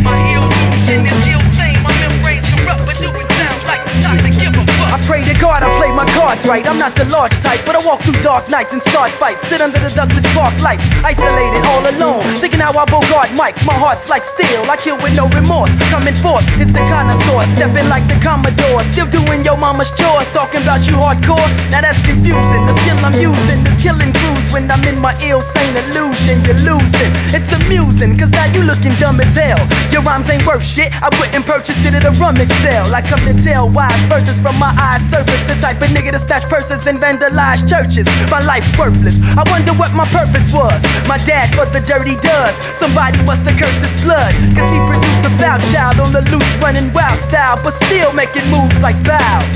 S9: My illusion is insane. My membranes corrupt with you and sound like a toxic give a fuck. I pray to God I play my cards right. I'm not the large type, but I walk through dark nights and start fights. Sit under the Douglas Park lights, isolated all alone, thinking how I bogart mics. My heart's like steel, I kill with no remorse. Coming forth, it's the connoisseur, stepping like the Commodore. Still doing your mama's chores, talking about you hardcore. Now that's confusing, the skill I'm using is killing crews. When I'm in my ill sane illusion, you're losing. It's amusing, cause now you looking dumb as hell. Your rhymes ain't worth shit, I wouldn't purchase it at a rummage sale. I come to tell wise verses from my eyes surface. The type of nigga to snatch purses and vandalize churches. My life's worthless, I wonder what my purpose was. My dad for the dirty does. Somebody must have cursed his blood, cause he produced a foul child on the loose running wild style, but still making moves like vows.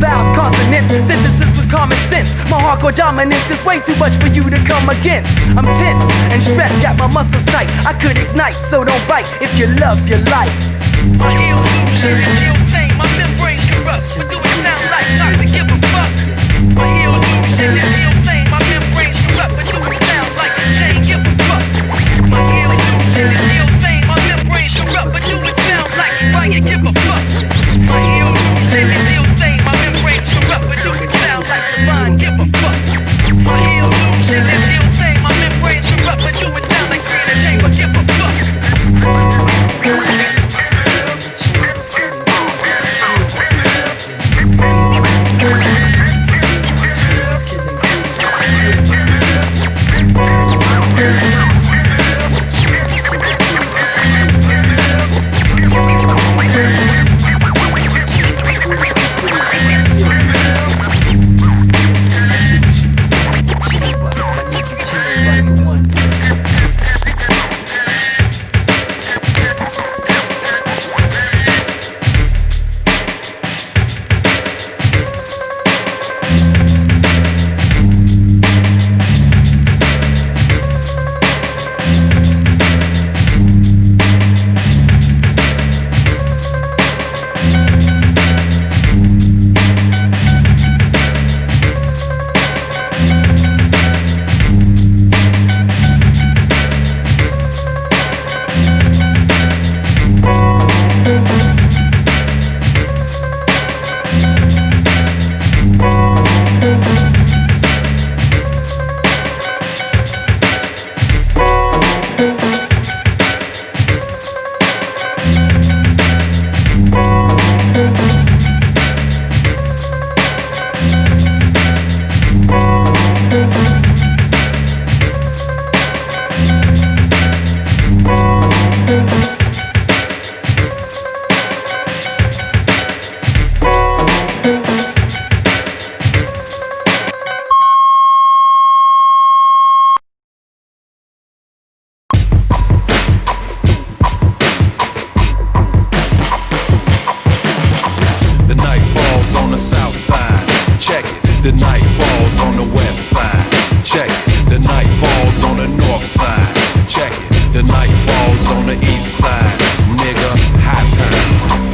S9: Vows, consonants, sentences with common sense. My hardcore dominance is way too much for you to come against. I'm tense and stressed, got my muscles tight. I could ignite, so don't bite if you love your life. My illusion is insane, my membranes corrupt, but do it sound like toxic give a fuck. My illusion is insane, my membranes corrupt, but do it sound like a chain give a fuck. My illusion is insane, my membranes corrupt, but do it sound like fire give a fuck. My illusion is insane, my membranes corrupt, but do it sound like divine give a fuck. My illusion is insane, my membranes corrupt, but do it sound like creator chamber give a fuck.
S10: The night falls on the west side. Check it. The night falls on the north side. Check it. The night falls on the east side. Nigga, high time.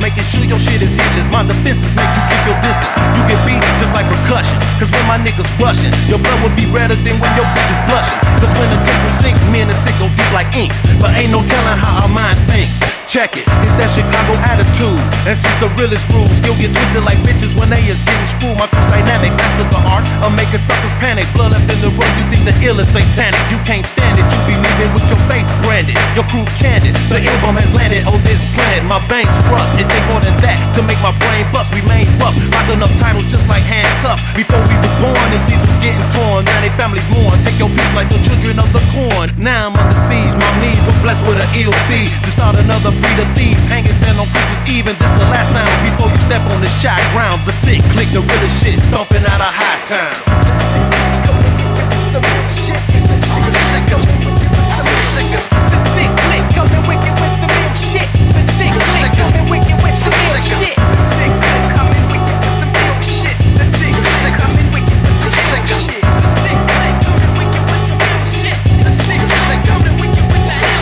S13: Making sure your shit is hitless. My defenses make you keep your distance. You get beat just like percussion. Cause when my niggas rushing, your blood will be redder than when your bitch is blushing. Cause when the temple sink, me and the sick go deep like ink. But ain't no telling how our mind thinks. Check it, it's that Chicago attitude. And since the realest rules still get twisted like bitches when they is getting screwed. My crew dynamic, master the art of making suckers panic. Blood left in the road, you think the ill is satanic. You can't stand it, you be leaving with your face branded. Your crew candid, the album has landed on this planet. My veins rust, it take more than that to make my brain bust. Remain rough, locking up titles just like handcuffs. Before we was born, MCs was getting torn. Now they families mourn, take your piece like the children of the corn. Now I'm under siege, my knees were blessed with an ill seed. To start another breed of thieves, hanging sand on Christmas Eve. And this the last sound before you step on the shot ground. The Siclic, the realest shit, stomping out of high time.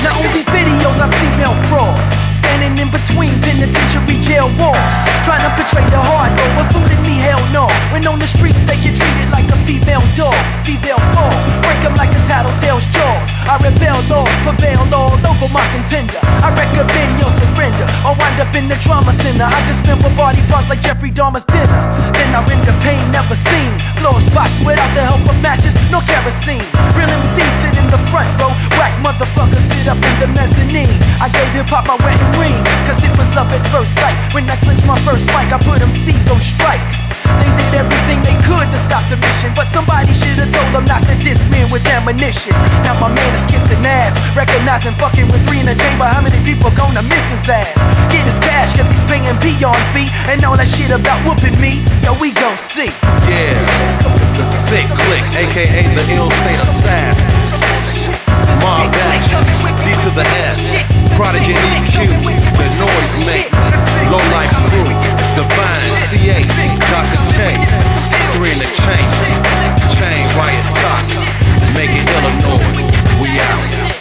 S1: Now on these videos I see male frauds standing in between penitentiary jail walls, trying to portray the hard though, but fooling me, hell no. When on the streets they get treated like a female dog. Female fall, break them like a tattletale's jaws. I rebel laws, prevail all over my contender. I recommend your surrender, or wind up in the trauma center. I just spend for body parts like Jeffrey Dahmer's dinner. Then I render pain never seen. Floor spots without the help of matches, no kerosene. Real MCs sit in the front row, whack motherfuckers sit up in the mezzanine. I gave hip-hop my wedding ring, cause it was love at first sight. When I clinched my first mic, I put MCs on strike. They did everything they could to stop the mission, but somebody should've told them not to diss men with ammunition. Now my man is kissing ass, recognizing fucking with 3 in the chamber. How many people gonna miss his ass? Get his cash cause he's paying Beyond fee, and all that shit about whooping me, yo, we gon' see.
S10: Yeah, the Siclic, aka the ill state assassins. Mob action, D to the S, Prodigy EQ, the Noize make, Low Life Crew, Divine, CA, Dr. K, 3 in the chain riot toss, make it Illinois, we out.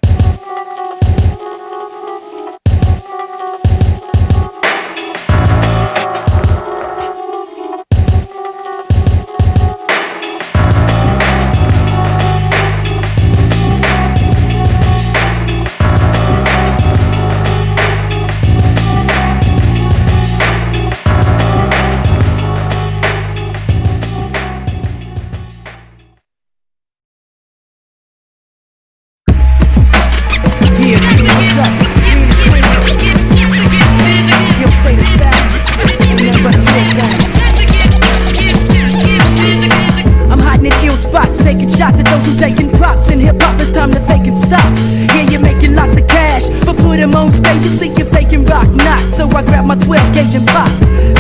S1: Taking shots at those who taking props. In hip-hop it's time to fake and stop. Yeah, you're making lots of cash, but put him on stage, you see you're faking rock not. So I grab my 12 gauge and pop,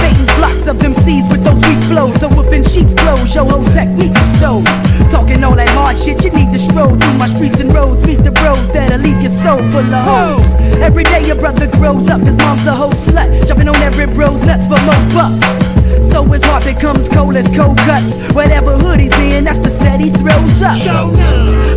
S1: baiting flocks of MCs with those weak flows. So within sheep's clothes, your whole technique is stole. Talking all that hard shit, you need to stroll through my streets and roads. Meet the bros that'll leave your soul full of hoes. Every day your brother grows up, his mom's a whole slut, jumping on every bro's nuts for more bucks. So his heart becomes cold as cold cuts. Whatever hood he's in, that's the set he throws up.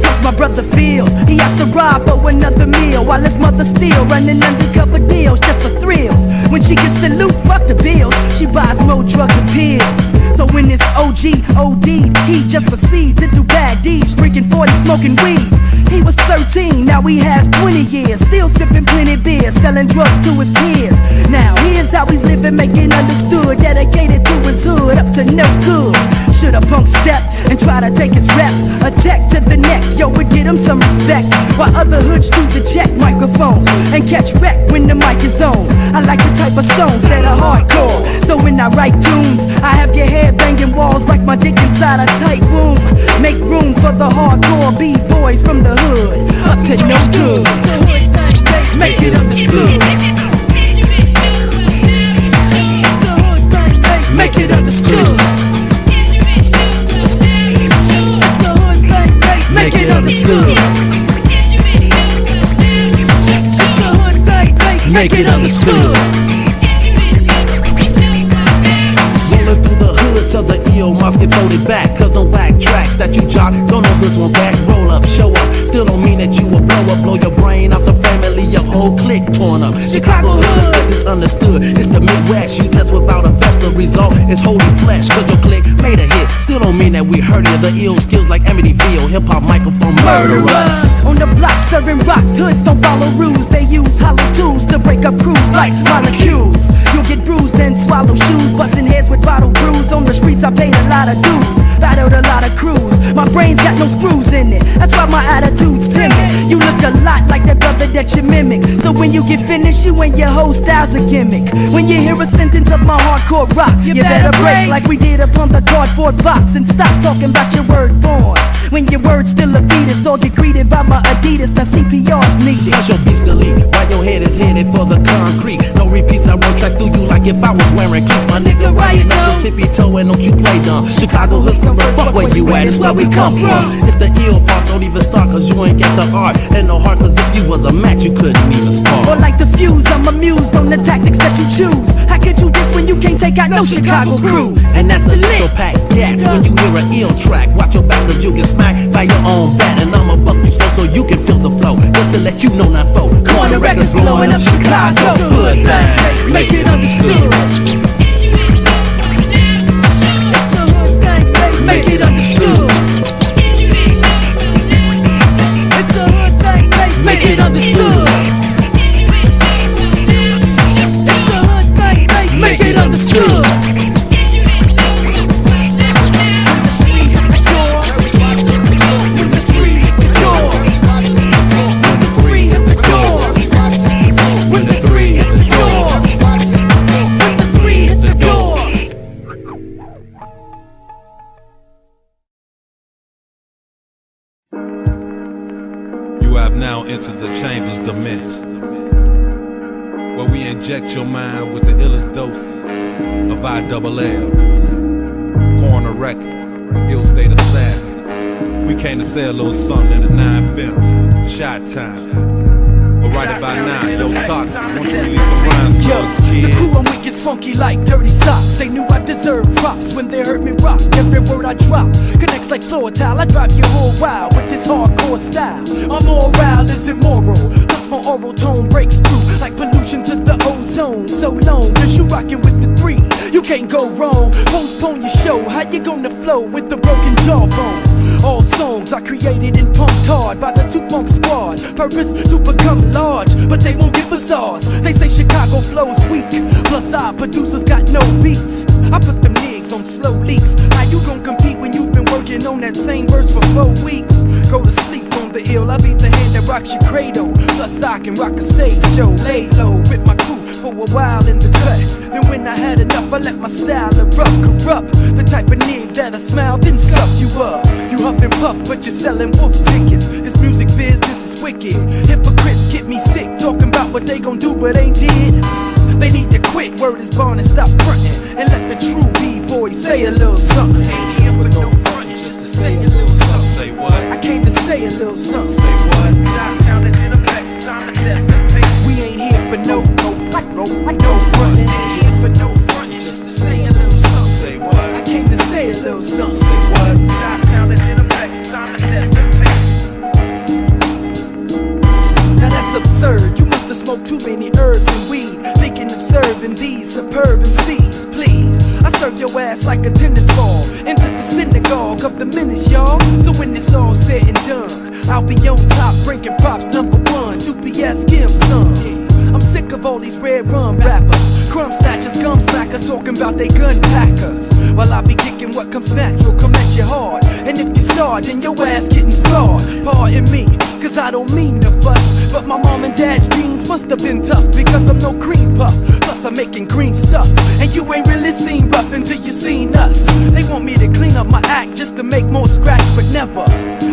S1: Plus my brother feels he has to rob for another meal, while his mother still running undercover deals just for thrills. When she gets the loot, fuck the bills, she buys more drugs and pills. So when this OG OD, he just proceeds to do bad deeds, drinking 40, smoking weed. He was 13, now he has 20 years, still sipping plenty beer, selling drugs to his peers. Now here's how he's living, making understood, dedicated to his hood, up to no good. Should with a punk step and try to take his rep. Attack to the neck, yo, we get him some respect. While other hoods choose to check microphones and catch wreck when the mic is on. I like the type of songs that are hardcore, so when I write tunes, I have your head banging walls like my dick inside a tight womb. Make room for the hardcore B-boys from the hood, up to no good. Make it understood. Make it understood. Make it understood. Make it understood.
S13: Rolling through the hoods of the ill, must get folded back. Cause no whack tracks that you jock, don't know this one back. Roll up, show up, still don't mean that you will blow up. Blow your brain out the family, your whole clique torn up. Chicago hoods get this understood. It's the Midwest, you test without a vest. The result is holy flesh, cause your clique made a hit. Still don't mean that we heard you. The ill skills like Amityville, hip-hop microphone murder us.
S1: On the block serving rocks, hoods don't follow rules. They use hollow tools to break up crews like molecules. You'll get bruised and swallow shoes, busting heads with bottle brews. On the streets I paid a lot of dues, battled a lot of crews. My brain's got no screws in it, that's why my attitude's timid. You look a lot like that brother that you mimic, so when you get finished, you and your whole style's a gimmick. When you hear a sentence of my hardcore rock, you better break like we did upon the cardboard box, and stop talking about your word born when your word's still a fetus, or get greeted by my Adidas. Now CPR's needed.
S13: Plus your beast delete, while your head is headed for the concrete. No repeats, I run tracks through you like if I was wearing cleats. My nigga, right now, so tippy toe and don't you play dumb. Chicago hoods convert, fuck where you at, it's where we come from. It's the ill part, don't even start cause you ain't got the art. And no heart cause if you was a match, you couldn't even spark.
S1: Or like the fuse, I'm amused on the tactics that you choose. How could you diss when you can't take out no Chicago crews?
S13: And that's the lit, so pack gats when you hear an ill track. Watch your back cause you get smacked by your own bat. And I'ma buck you slow so you can feel the flow, just to let you know not foe.
S1: Corner records blowing up Chicago.
S13: Hood thing,
S1: make it understood. It's a hood thing, make it understood. It's a hood thing, make it understood. It's a hood thing, make it understood.
S12: Now enter the chambers dimension, where we inject your mind with the illest dose of I.S.A. Corner Records, Ill State Assassin. We came to say a little something in the 9 film, Shot Time. But right about now, yo, Toxic, won't you release the rhymes, thugs, kid?
S1: The crew I'm weak is funky like dirty socks. They knew I deserved props when they heard me rock. Every word I drop connects like floor tile. I drive you all wild with this hardcore style. I'm moral is immoral, plus my oral tone breaks through like pollution to the ozone. So long, cause you rockin' with the 3, you can't go wrong. Postpone your show, how you gonna flow with the broken jawbone? All songs I created and pumped hard by the 2-Funk squad. Purpose to become large, but they won't give us ours. They say Chicago flows weak, plus our producers got no beats. I put them niggas on slow leaks. How you gon' compete when you've been working on that same verse for 4 weeks? Go to sleep on the ill, I'll be the hand that rocks your cradle. Plus I can rock a stage show, lay low with my crew for a while in the cut. Then when I had enough, I let my style erupt, corrupt. The type of nigga that'll smile, then scuff you up. You huff and puff, but you're selling wolf tickets. This music business is wicked. Hypocrites get me sick, talking about what they gon' do but ain't did. They need to quit, word is born and stop frontin', and let the true B-boy say a little something. Ain't here for no frontin', just to say a little something. Say what? I came to say a little something. Say what? Downtown is in effect, time to set the pace. We ain't here for no frontin'. Ain't here for no frontin', just to say a little something. Say what? I came to say a little something. Say what? Downtown is in effect, time to set the pace. Now that's absurd, you must have smoked too many herbs and weed, thinking of serving these superb MCs, please. I serve your ass like a tennis ball into the synagogue of the menace, y'all. So when it's all said and done, I'll be on top, bringing props #1, 2PS, give 'em some. I'm sick of all these red rum rappers, crumb snatchers, gum smackers, talking about they gun packers. while I be kicking what comes natural, come at you hard. And if you start, then your ass getting scarred. Pardon me, cause I don't mean to fuss, but my mom and dad's dreams must have been tough, because I'm no cream puff, plus I'm making green stuff. And you ain't really seen rough until you seen us. They want me to clean up my act just to make more scratch, but never.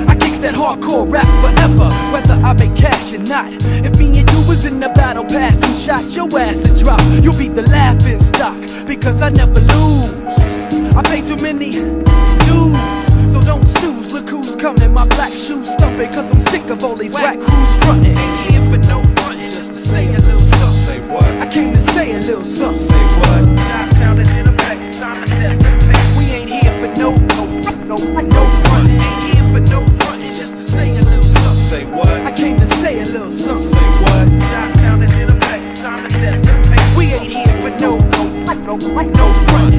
S1: I kicks that hardcore rap forever, whether I make cash or not. If me and you was in the battle pass and shot your ass and drop, you'll be the laughing stock, because I never lose. I pay too many dues, so don't snooze. Look who's coming, my black shoes stumping, cause I'm sick of all these whack crews frontin'. Ain't here for no frontin', just to say a little something. Say what? I came to say a little something. Say what? We ain't here for no frontin'. Ain't here for no frontin', just to say a little something. Say what? I came to say a little something. Say what? We ain't here for no front.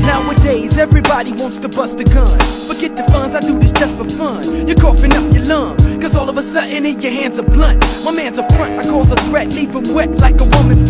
S1: Nowadays, everybody wants to bust a gun. Forget the funds, I do this just for fun. You're coughing up your lung, cause all of a sudden in your hands are blunt. My man's a front, I cause a threat, leave him wet like a woman's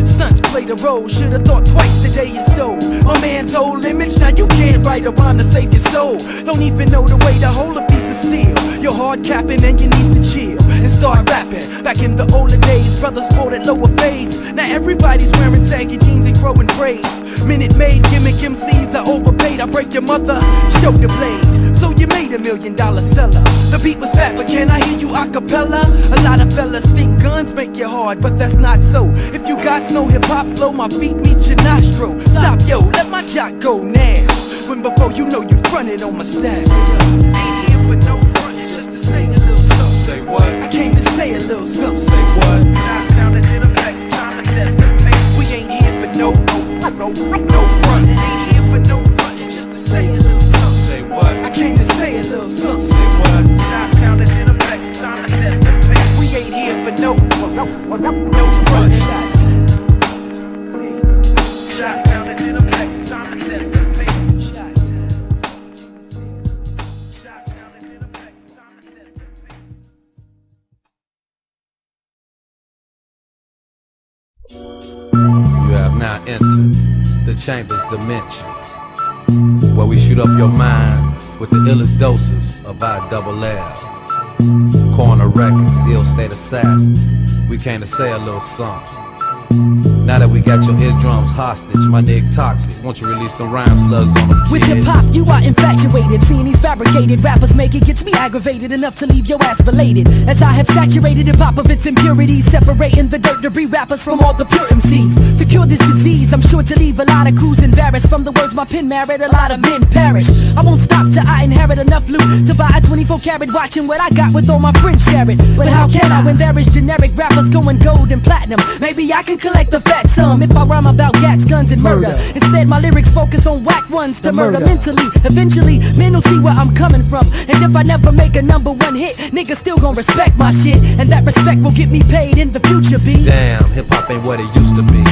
S1: stunts played a role. Should've thought twice the day you stole my man's whole image. Now you can't write a rhyme to save your soul. Don't even know the way to hold a piece of steel. You're hard capping and you need to chill and start rapping. Back in the older days, brothers sported lower fades. Now everybody's wearing saggy jeans and growing braids. Minute Maid gimmick MCs are overpaid. I break your mother, shoulder blade. So you made $1 million seller. The beat was fat, but can I hear you a cappella? A lot of fellas think guns make you hard, but that's not so. If you got no hip-hop flow, my feet meet your nostril. Stop, yo, let my jock go now. When before you know you fronted on my style. Ain't here for no frontin', just to say a little something. Say what? I came to say a little something. Say what? We ain't here for no frontin'. Ain't here for no frontin', just to say a little something. Say what? I came to say a little something. Say what? We ain't here for no frontin'.
S10: You have now entered the Chamber's dimension, where we shoot up your mind with the illest doses of I.S.A. Corner Records, I.S.A assassins. We came to say a little something. Now that we got your eardrums hostage, my nigga toxic, won't you release the rhyme slugs on them kids?
S14: With hip-hop, you are infatuated. Seeing these fabricated rappers make it gets me aggravated enough to leave your ass belated. As I have saturated hip-hop of its impurities, separating the dirt debris rappers from all the pure MCs. To cure this disease, I'm sure to leave a lot of crews embarrassed. From the words my pen merit, a lot of men perish. I won't stop till I inherit enough loot to buy a 24-karat watch, and what I got with all my friends share it. But how can I when there is generic rappers going gold and platinum? Maybe I can collect the fat sum if I rhyme about gats, guns, and murder. Instead, my lyrics focus on whack ones to murder mentally. Eventually, men will see where I'm coming from. And if I never make a #1 hit, niggas still gon' respect my shit. And that respect will get me paid in the future, B.
S10: Damn, hip-hop ain't what it used to be.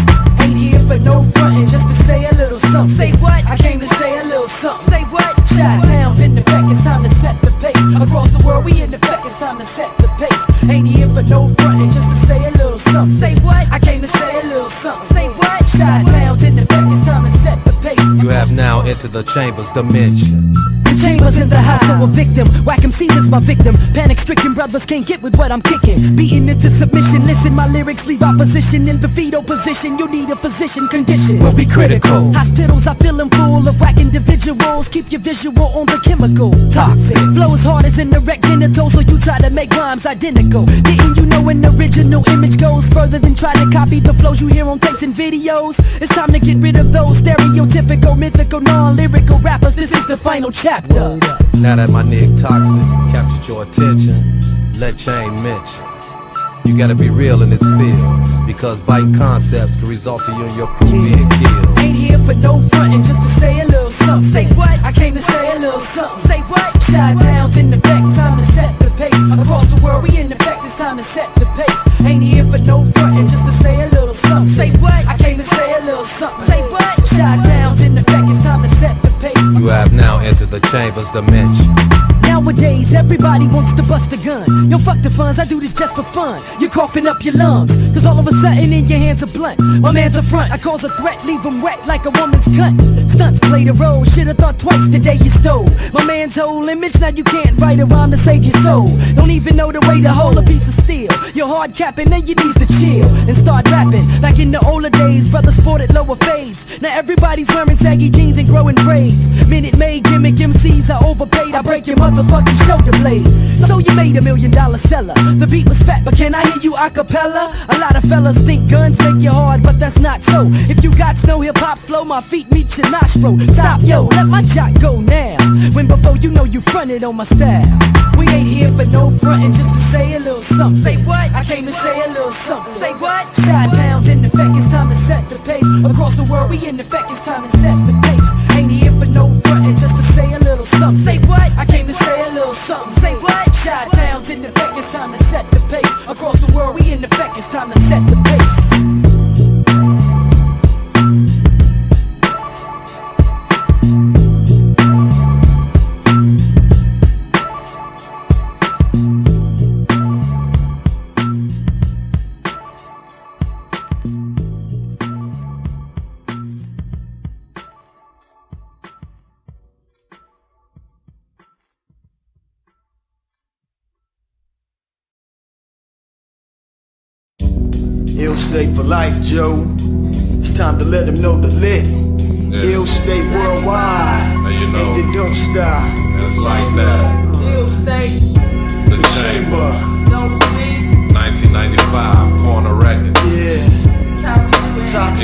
S14: Ain't here for no frontin', just to say a little something. Say what? I came to say a little something. Say what? Chi-town's in effect, it's time to set the pace. Across the world, we in effect, it's time to set the pace. Ain't here for no frontin', just to say a little something. Say what? I came to say a little something. Say what? Chi-town's in effect, it's time to set the pace.
S10: You have now entered the Chamber's dimension.
S14: The Chamber's in the house, so a victim. Whack MCs is my victim. Panic-stricken brothers can't get with what I'm kicking. Beaten into submission, listen, my lyrics leave opposition in the fetal position. You'll need a physician, conditions will be critical. Hospitals, I fill them full of whack individuals. Keep your visual on the chemical. Toxic. Flows hard as an erect genital, so you try to make rhymes identical. Didn't you know an original image goes further than trying to copy the flows you hear on tapes and videos? It's time to get rid of those stereotypical, mythical, non-lyrical rappers. This is the final chapter.
S10: Now that my nigga Toxic captured your attention, let Chain mention, you gotta be real in this field, because biting concepts can result in you and your crew being killed.
S14: Ain't here for no frontin', just to say a little something. Say what? I came to say a little something. Say what? Chi-town's in effect, time to set the pace. Across the world, we in effect, it's time to set the pace. Ain't here for no frontin', just to say a little something. Say what? I came to say a little something. Say what? Chi-town's in effect, it's time to set the pace.
S10: You have now entered the chamber's dimension.
S14: Nowadays, everybody wants to bust a gun. Yo, fuck the funds, I do this just for fun. You're coughing up your lungs, cause all of a sudden in your hands are blunt. My man's a front, I cause a threat, leave him wet like a woman's cunt. Stunts play the role, should've thought twice the day you stole my man's whole image, now you can't write a rhyme to save your soul. Don't even know the way to hold a piece of steel. You're hard capping, then you need to chill and start rapping. Like in the older days, brothers sported lower fades. Now everybody's wearing saggy jeans and growing braids. Minute Maid gimmick MCs are overpaid. I break your motherfucking shoulder blade. So you made $1 million seller. The beat was fat, but can I hear you a cappella? A lot of fellas think guns make you hard, but that's not so. If you got no hip hop flow, my feet meet your nostril. Stop, yo, let my jock go now. When before you know you fronted on my style. We ain't here for no frontin', just to say a little something. Say what? I came to say a little something. Say what? Chi-town's in effect, it's time to set the pace. Across the world, we in effect, it's time to set the pace. Ain't here for no frontin', just to say a little something. Say what? I came to say a little something. Say what? Chi-town's in effect, it's time to set the pace. Across the world, we in effect, it's time to set the pace.
S3: Ill stay for life, Joe. It's time to let them know the lit. Ill stay worldwide.
S8: And you know,
S3: and they don't stop.
S8: It's like that.
S9: Ill stay.
S8: The Chamber.
S9: Don't sleep.
S8: 1995, Corner Records.
S3: Yeah.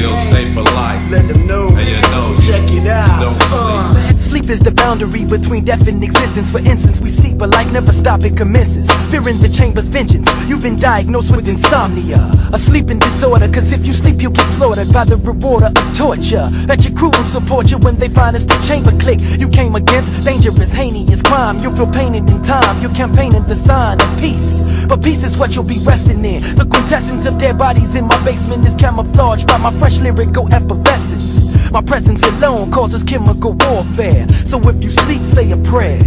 S8: Ill stay for life.
S3: Let them know.
S8: And you know,
S3: check it out.
S8: Don't sleep.
S1: Sleep is the boundary between death and existence. For instance, we sleep, but life never stop, it commences. Fearing the chamber's vengeance. You've been diagnosed with insomnia, a sleeping disorder. Cause if you sleep, you'll get slaughtered by the rewarder of torture. Bet your crew will support you when they find us the chamber click. You came against dangerous, heinous crime. You'll feel painted in time. You're campaigning the sign of peace. But peace is what you'll be resting in. The quintessence of dead bodies in my basement is camouflaged by my fresh lyrical effervescence. My presence alone causes chemical warfare. So if you sleep, say a prayer.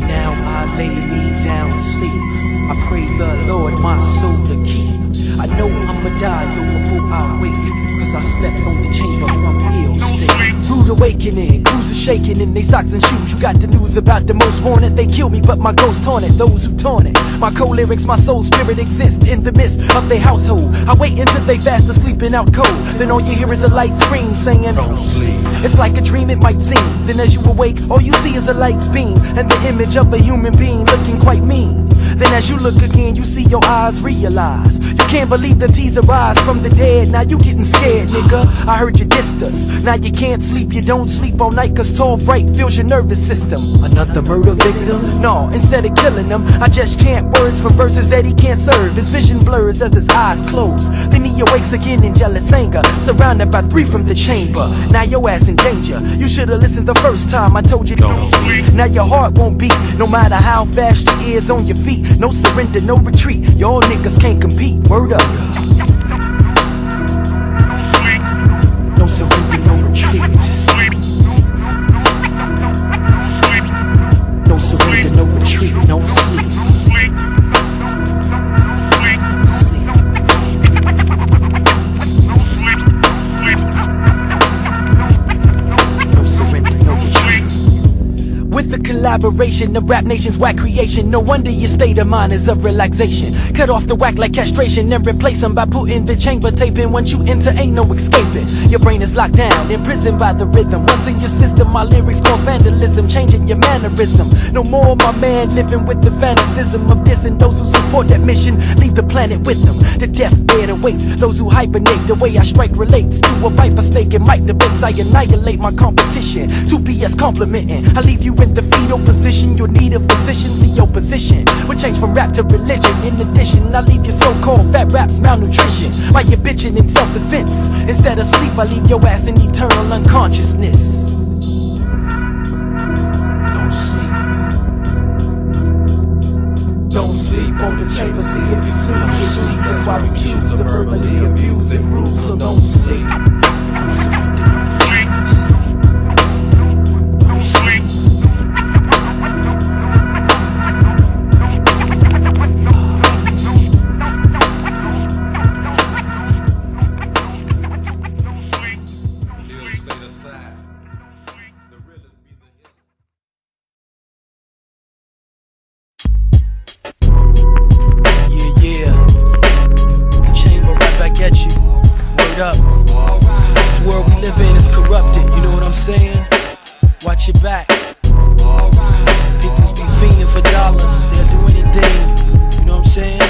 S1: Now I lay me down to sleep. I pray the Lord my soul to keep. I know I'ma die, yo, before I wake. Cause I slept on the chamber from ill state. Rude awakening, crews are shaking in they socks and shoes. You got the news about the most wanted. They kill me, but my ghost haunted those who torn it. My co-lyrics, my soul spirit exist in the midst of their household. I wait until they fast asleep and out cold. Then all you hear is a light scream saying, don't sleep. It's like a dream it might seem. Then as you awake, all you see is a light's beam and the image of a human being looking quite mean. Then as you look again, you see your eyes realize you can't believe the teaser rise from the dead. Now you getting scared, nigga. I heard you dissed us. Now you can't sleep, you don't sleep all night cause tall fright fills your nervous system. Another murder victim? No, instead of killing him, I just chant words from verses that he can't serve. His vision blurs as his eyes close. Then he awakes again in jealous anger, surrounded by 3 from the chamber. Now your ass in danger. You should've listened the first time I told you don't sleep. Now your heart won't beat, no matter how fast your ears on your feet. No surrender, no retreat. Y'all niggas can't compete. Word up. No surrender, no retreat. No surrender, no retreat. No sleep. With the collaboration of rap nations, whack creation. No wonder your state of mind is of relaxation. Cut off the whack like castration and replace them by putting the chamber tape in. Once you enter, ain't no escaping. Your brain is locked down, imprisoned by the rhythm. Once in your system, my lyrics cause vandalism, changing your mannerism. No more my man living with the fanaticism of dissing those who support that mission. Leave the planet with them. The deathbed awaits those who hibernate. The way I strike relates to a viper snake and mic debates. I annihilate my competition. 2 BS complimenting. I leave you in the fetal position. You'll need a physician. See your position will change from rap to religion. In addition, I leave your so-called fat raps malnutrition while you're bitching in self-defense. Instead of sleep, I leave your ass in eternal unconsciousness. Don't sleep. Don't sleep on the chamber. See if you sleep. That's why we choose to verbally abuse and bruise. So don't sleep. Don't sleep. Don't sleep. shit back. Peoples be fiending for dollars, they'll do anything, you know what I'm saying?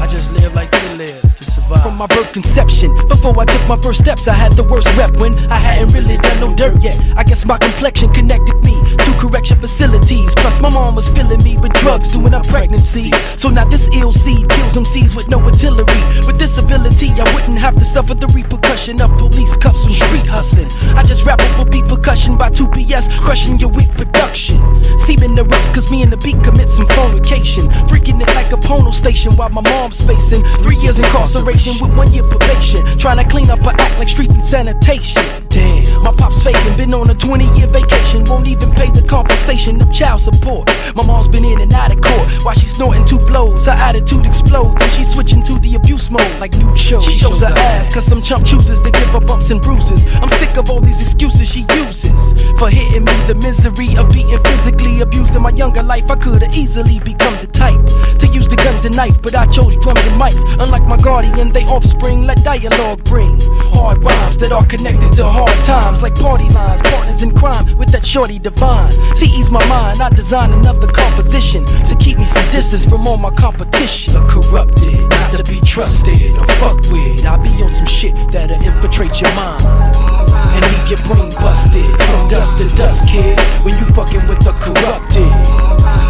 S1: I just live like they live to survive. From my birth conception, before I took my first steps, I had the worst rep when I hadn't really done no dirt yet. I guess my complexion connected me to correction facilities. Plus my mom was filling me with drugs during her pregnancy. So now this ill seed kills them seeds with no artillery. With this ability, I wouldn't have to suffer the repercussion of police cuffs from street hustling. I just rap over beat percussion by 2 PS, crushing your weak production. Semen erupts cause me and the beat commit some fornication. Freaking it like a porno station while my mom's facing 3 years incarceration with 1 year probation. Trying to clean up her act like streets and sanitation. Damn, my pop's faking, been on a 20-year vacation. Won't even pay the compensation of child support. My mom's been in and out of court while she's snorting 2 blows. Her attitude explodes when she's switching to the abuse mode like new shows. She shows her ass cause some chump chooses to give her bumps and bruises. I'm sick of all these excuses she uses for hitting me. The misery of being physically abused in my younger life. I could've easily become the type to use the guns and knife, but I chose drums and mics. Unlike my guardian, they offspring let dialogue bring hard rhymes that are connected to hard times, like party lines, partners in crime with that shorty divine. To ease my mind, I design another composition to keep me some distance from all my competition. The corrupted, not to be trusted or fucked with. I be on some shit that'll infiltrate your mind and leave your brain busted from dust to dust, kid. When you fucking with the corrupted,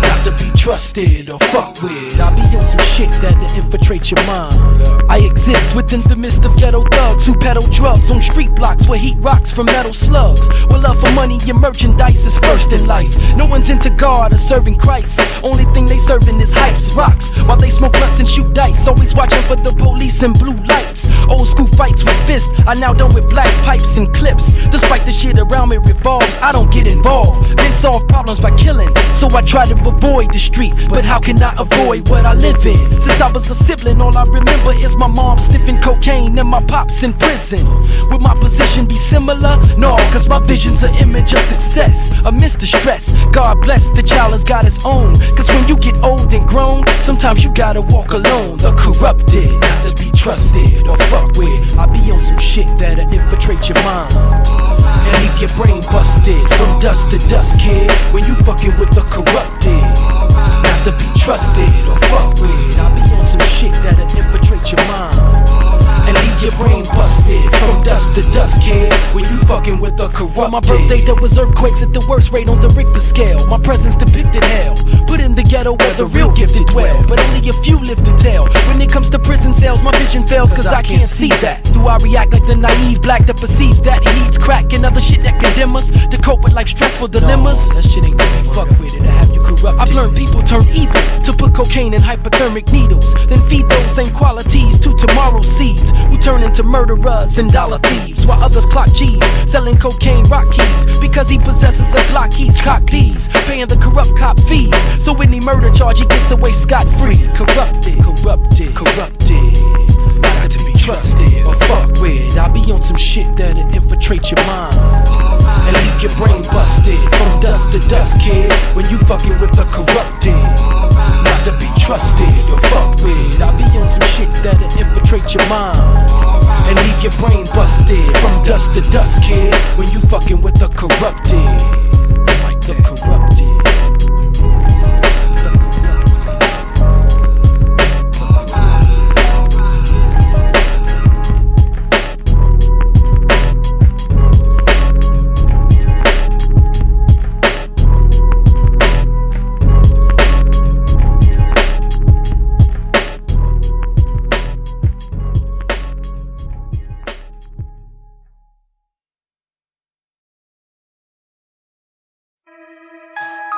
S1: not to be trusted or fucked with. I be on some shit that'll infiltrate your mind. I exist within the midst of ghetto thugs who peddle drugs on street blocks where heat rocks from metal slugs. Where love for money and merchandise is first in life. No one's into God or serving Christ. Only thing they serving is hypes, rocks, while they smoke blunts and shoot dice. Always watching for the police and blue lights. Old school fights with fists, I now done with black pipes and clips. Despite the shit around me revolves, I don't get involved. Men solve problems by killing, so I try to avoid the street. But how can I avoid what I live in? Since I was a sibling, all I remember is my mom sniffing cocaine and my pops in prison. Would my position be similar? No, cause my vision's an image of success amidst the stress. God bless, the child has got his own. Cause when you get old and grown, sometimes you gotta walk alone. The corrupted, not to be trusted or fucked with. I be on some shit that'll infiltrate your mind and leave your brain busted from dust to dust, kid. When you fucking with the corrupted, not to be trusted or fucked with. I be on some shit that'll infiltrate your mind and leave your brain busted from dust to dust, kid. When you fucking with the corrupted. On my birthday there was earthquakes at the worst rate on the Richter scale. My presence depicted hell, put in the ghetto where the real gifted dwell. But only a few live to tell. When it comes to prison cells, my vision fails cause I can't see that. Do I react like the naive black that perceives that he needs crack and other shit that condemn us to cope with life's stressful dilemmas? No, that shit ain't to be fucked with, it'll have you corrupted. I've learned people turn evil to put cocaine in hypodermic needles, then feed those same qualities to tomorrow's seeds who turn into murderers and dollar thieves, while others clock G's selling cocaine rock keys because he possesses a Glock. He's cock D's, paying the corrupt cop fees, so any murder charge he gets away scot-free. Corrupted, corrupted, corrupted, not to be trusted or fucked with. I be on some shit that'll infiltrate your mind and leave your brain busted from dust to dust, kid. When you fucking with the corrupted, not to be trusted or fucked with. I be on some shit that'll infiltrate your mind and leave your brain busted from dust to dust, kid. When you fucking with the corrupted. The corrupted.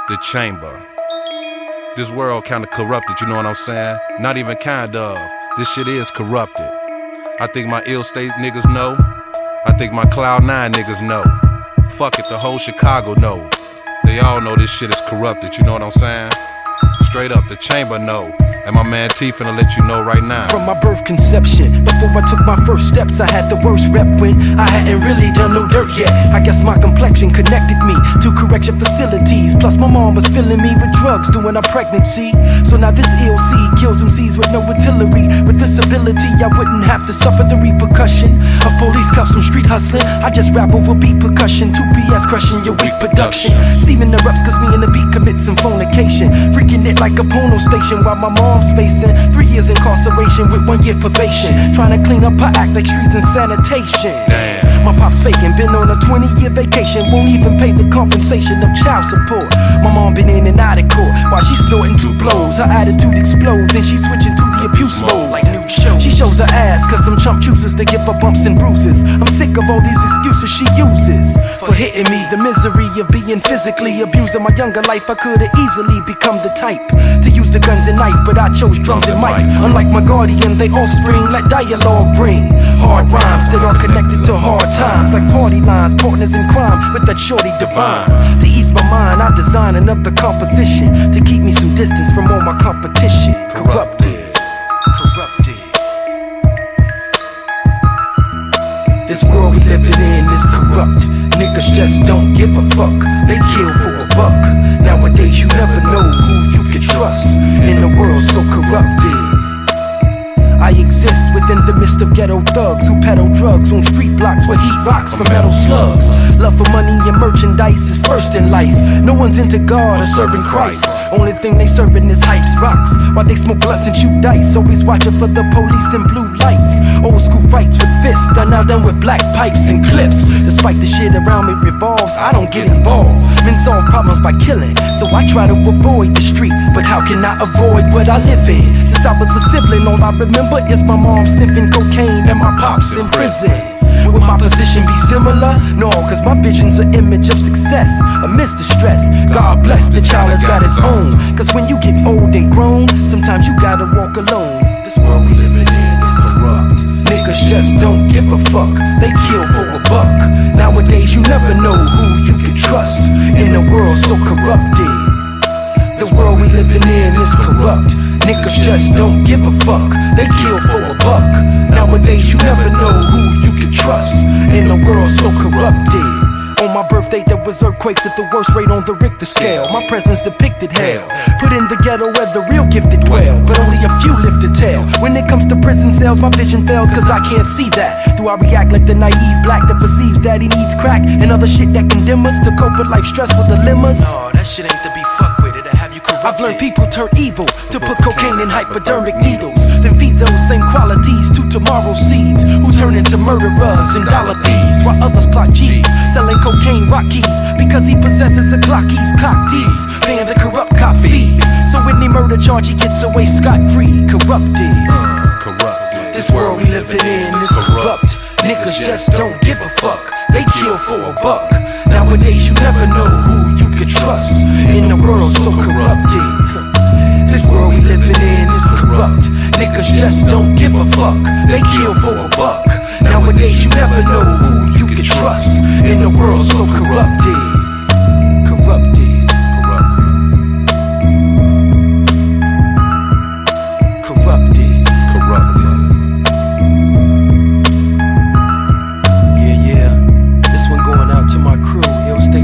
S10: The Chamba. This world kinda corrupted, you know what I'm saying? Not even kind of. This shit is corrupted. I think my I.S.A niggas know. I think my Cloud 9 niggas know. Fuck it, the whole Chicago know. They all know this shit is corrupted, you know what I'm saying? straight up, the chamber know. And my man T finna let you know right now.
S1: From my birth conception, before I took my first steps, I had the worst rep when I hadn't really done no dirt yet. I guess my complexion connected me to correction facilities. Plus my mom was filling me with drugs during our pregnancy. So now this ill seed kills MCs with no artillery. With this ability, I wouldn't have to suffer the repercussion of police cuffs from street hustling. I just rap over beat percussion, 2 PS crushing your weak production. Steaming the reps cause me and the beat commit some fornication. Freaking it like a porno station while my mom's facing 3 years incarceration with 1 year probation. Trying to clean up her act like streets and sanitation.
S10: Damn.
S1: My pop's faking, been on a 20-year vacation. Won't even pay the compensation of child support. My mom been in and out of court while she snorting 2 blows. Her attitude explode, then she switching to the abuse mode like new show. She shows her ass cause some chump chooses to give her bumps and bruises. I'm sick of all these excuses she uses for hitting me. The misery of being physically abused. In my younger life I could've easily become the type to use the guns and knife, but I chose drums and mics. Unlike my guardian, they offspring let dialogue bring hard rhymes that are connected to hard times, like party lines, partners in crime with that shorty divine. To ease my mind, I design another composition to keep me some distance from all my competition. Corrupted. This world we living in is corrupt. Niggas just don't give a fuck. They kill for a buck. Nowadays you never know who you can trust in a world so corrupted. I exist within the midst of ghetto thugs who peddle drugs on street blocks where heat rocks from metal slugs. Love for money and merchandise is first in life. No one's into God or serving Christ. Only thing they serving is hypes, rocks, while they smoke blunts and shoot dice. Always watching for the police in blue lights. Old school fights with fists are now done with black pipes and clips. Despite the shit around me revolves, I don't get involved. Men solve problems by killing, so I try to avoid the street. But how can I avoid what I live in? Since I was a sibling, all I remember is my mom sniffing cocaine and my pops in prison. Will my position be similar? No, cause my vision's an image of success amidst the stress. God bless, the child has got his own. Cause when you get old and grown, sometimes you gotta walk alone. This world we living in is corrupt. Niggas just don't give a fuck. They kill for a buck. Nowadays you never know who you can trust in a world so corrupted. The world we living in is corrupt. Niggas just don't give a fuck. They kill for a buck. Nowadays you never know who you can trust in a world so corrupted. On my birthday there was earthquakes at the worst rate on the Richter scale. My presence depicted hell. Put in the ghetto where the real gifted dwell, but only a few live to tell. When it comes to prison cells, my vision fails cause I can't see that. Do I react like the naive black that perceives that he needs crack and other shit that condemn us to cope with life stressful dilemmas? No, that shit ain't to be fucked with. It'll have you corrupted. I've learned people turn evil to put cocaine in hypodermic needles, then feed those same qualities to tomorrow's seeds who turn into murderers and dollar thieves, while others clock G's selling cocaine rock keys because he possesses a Glockies, cock D's, paying the corrupt cop fees. So any murder charge he gets away scot-free. Corrupted. This world we living in is corrupt. Niggas just don't give a fuck. They kill for a buck. Nowadays you never know who you can trust in a world so corrupted. This world we living in is corrupt. Niggas just don't give a fuck. They kill for a buck. Nowadays you never know who you can trust in a world so corrupted. Yeah, this one going out to my crew, I.S.A.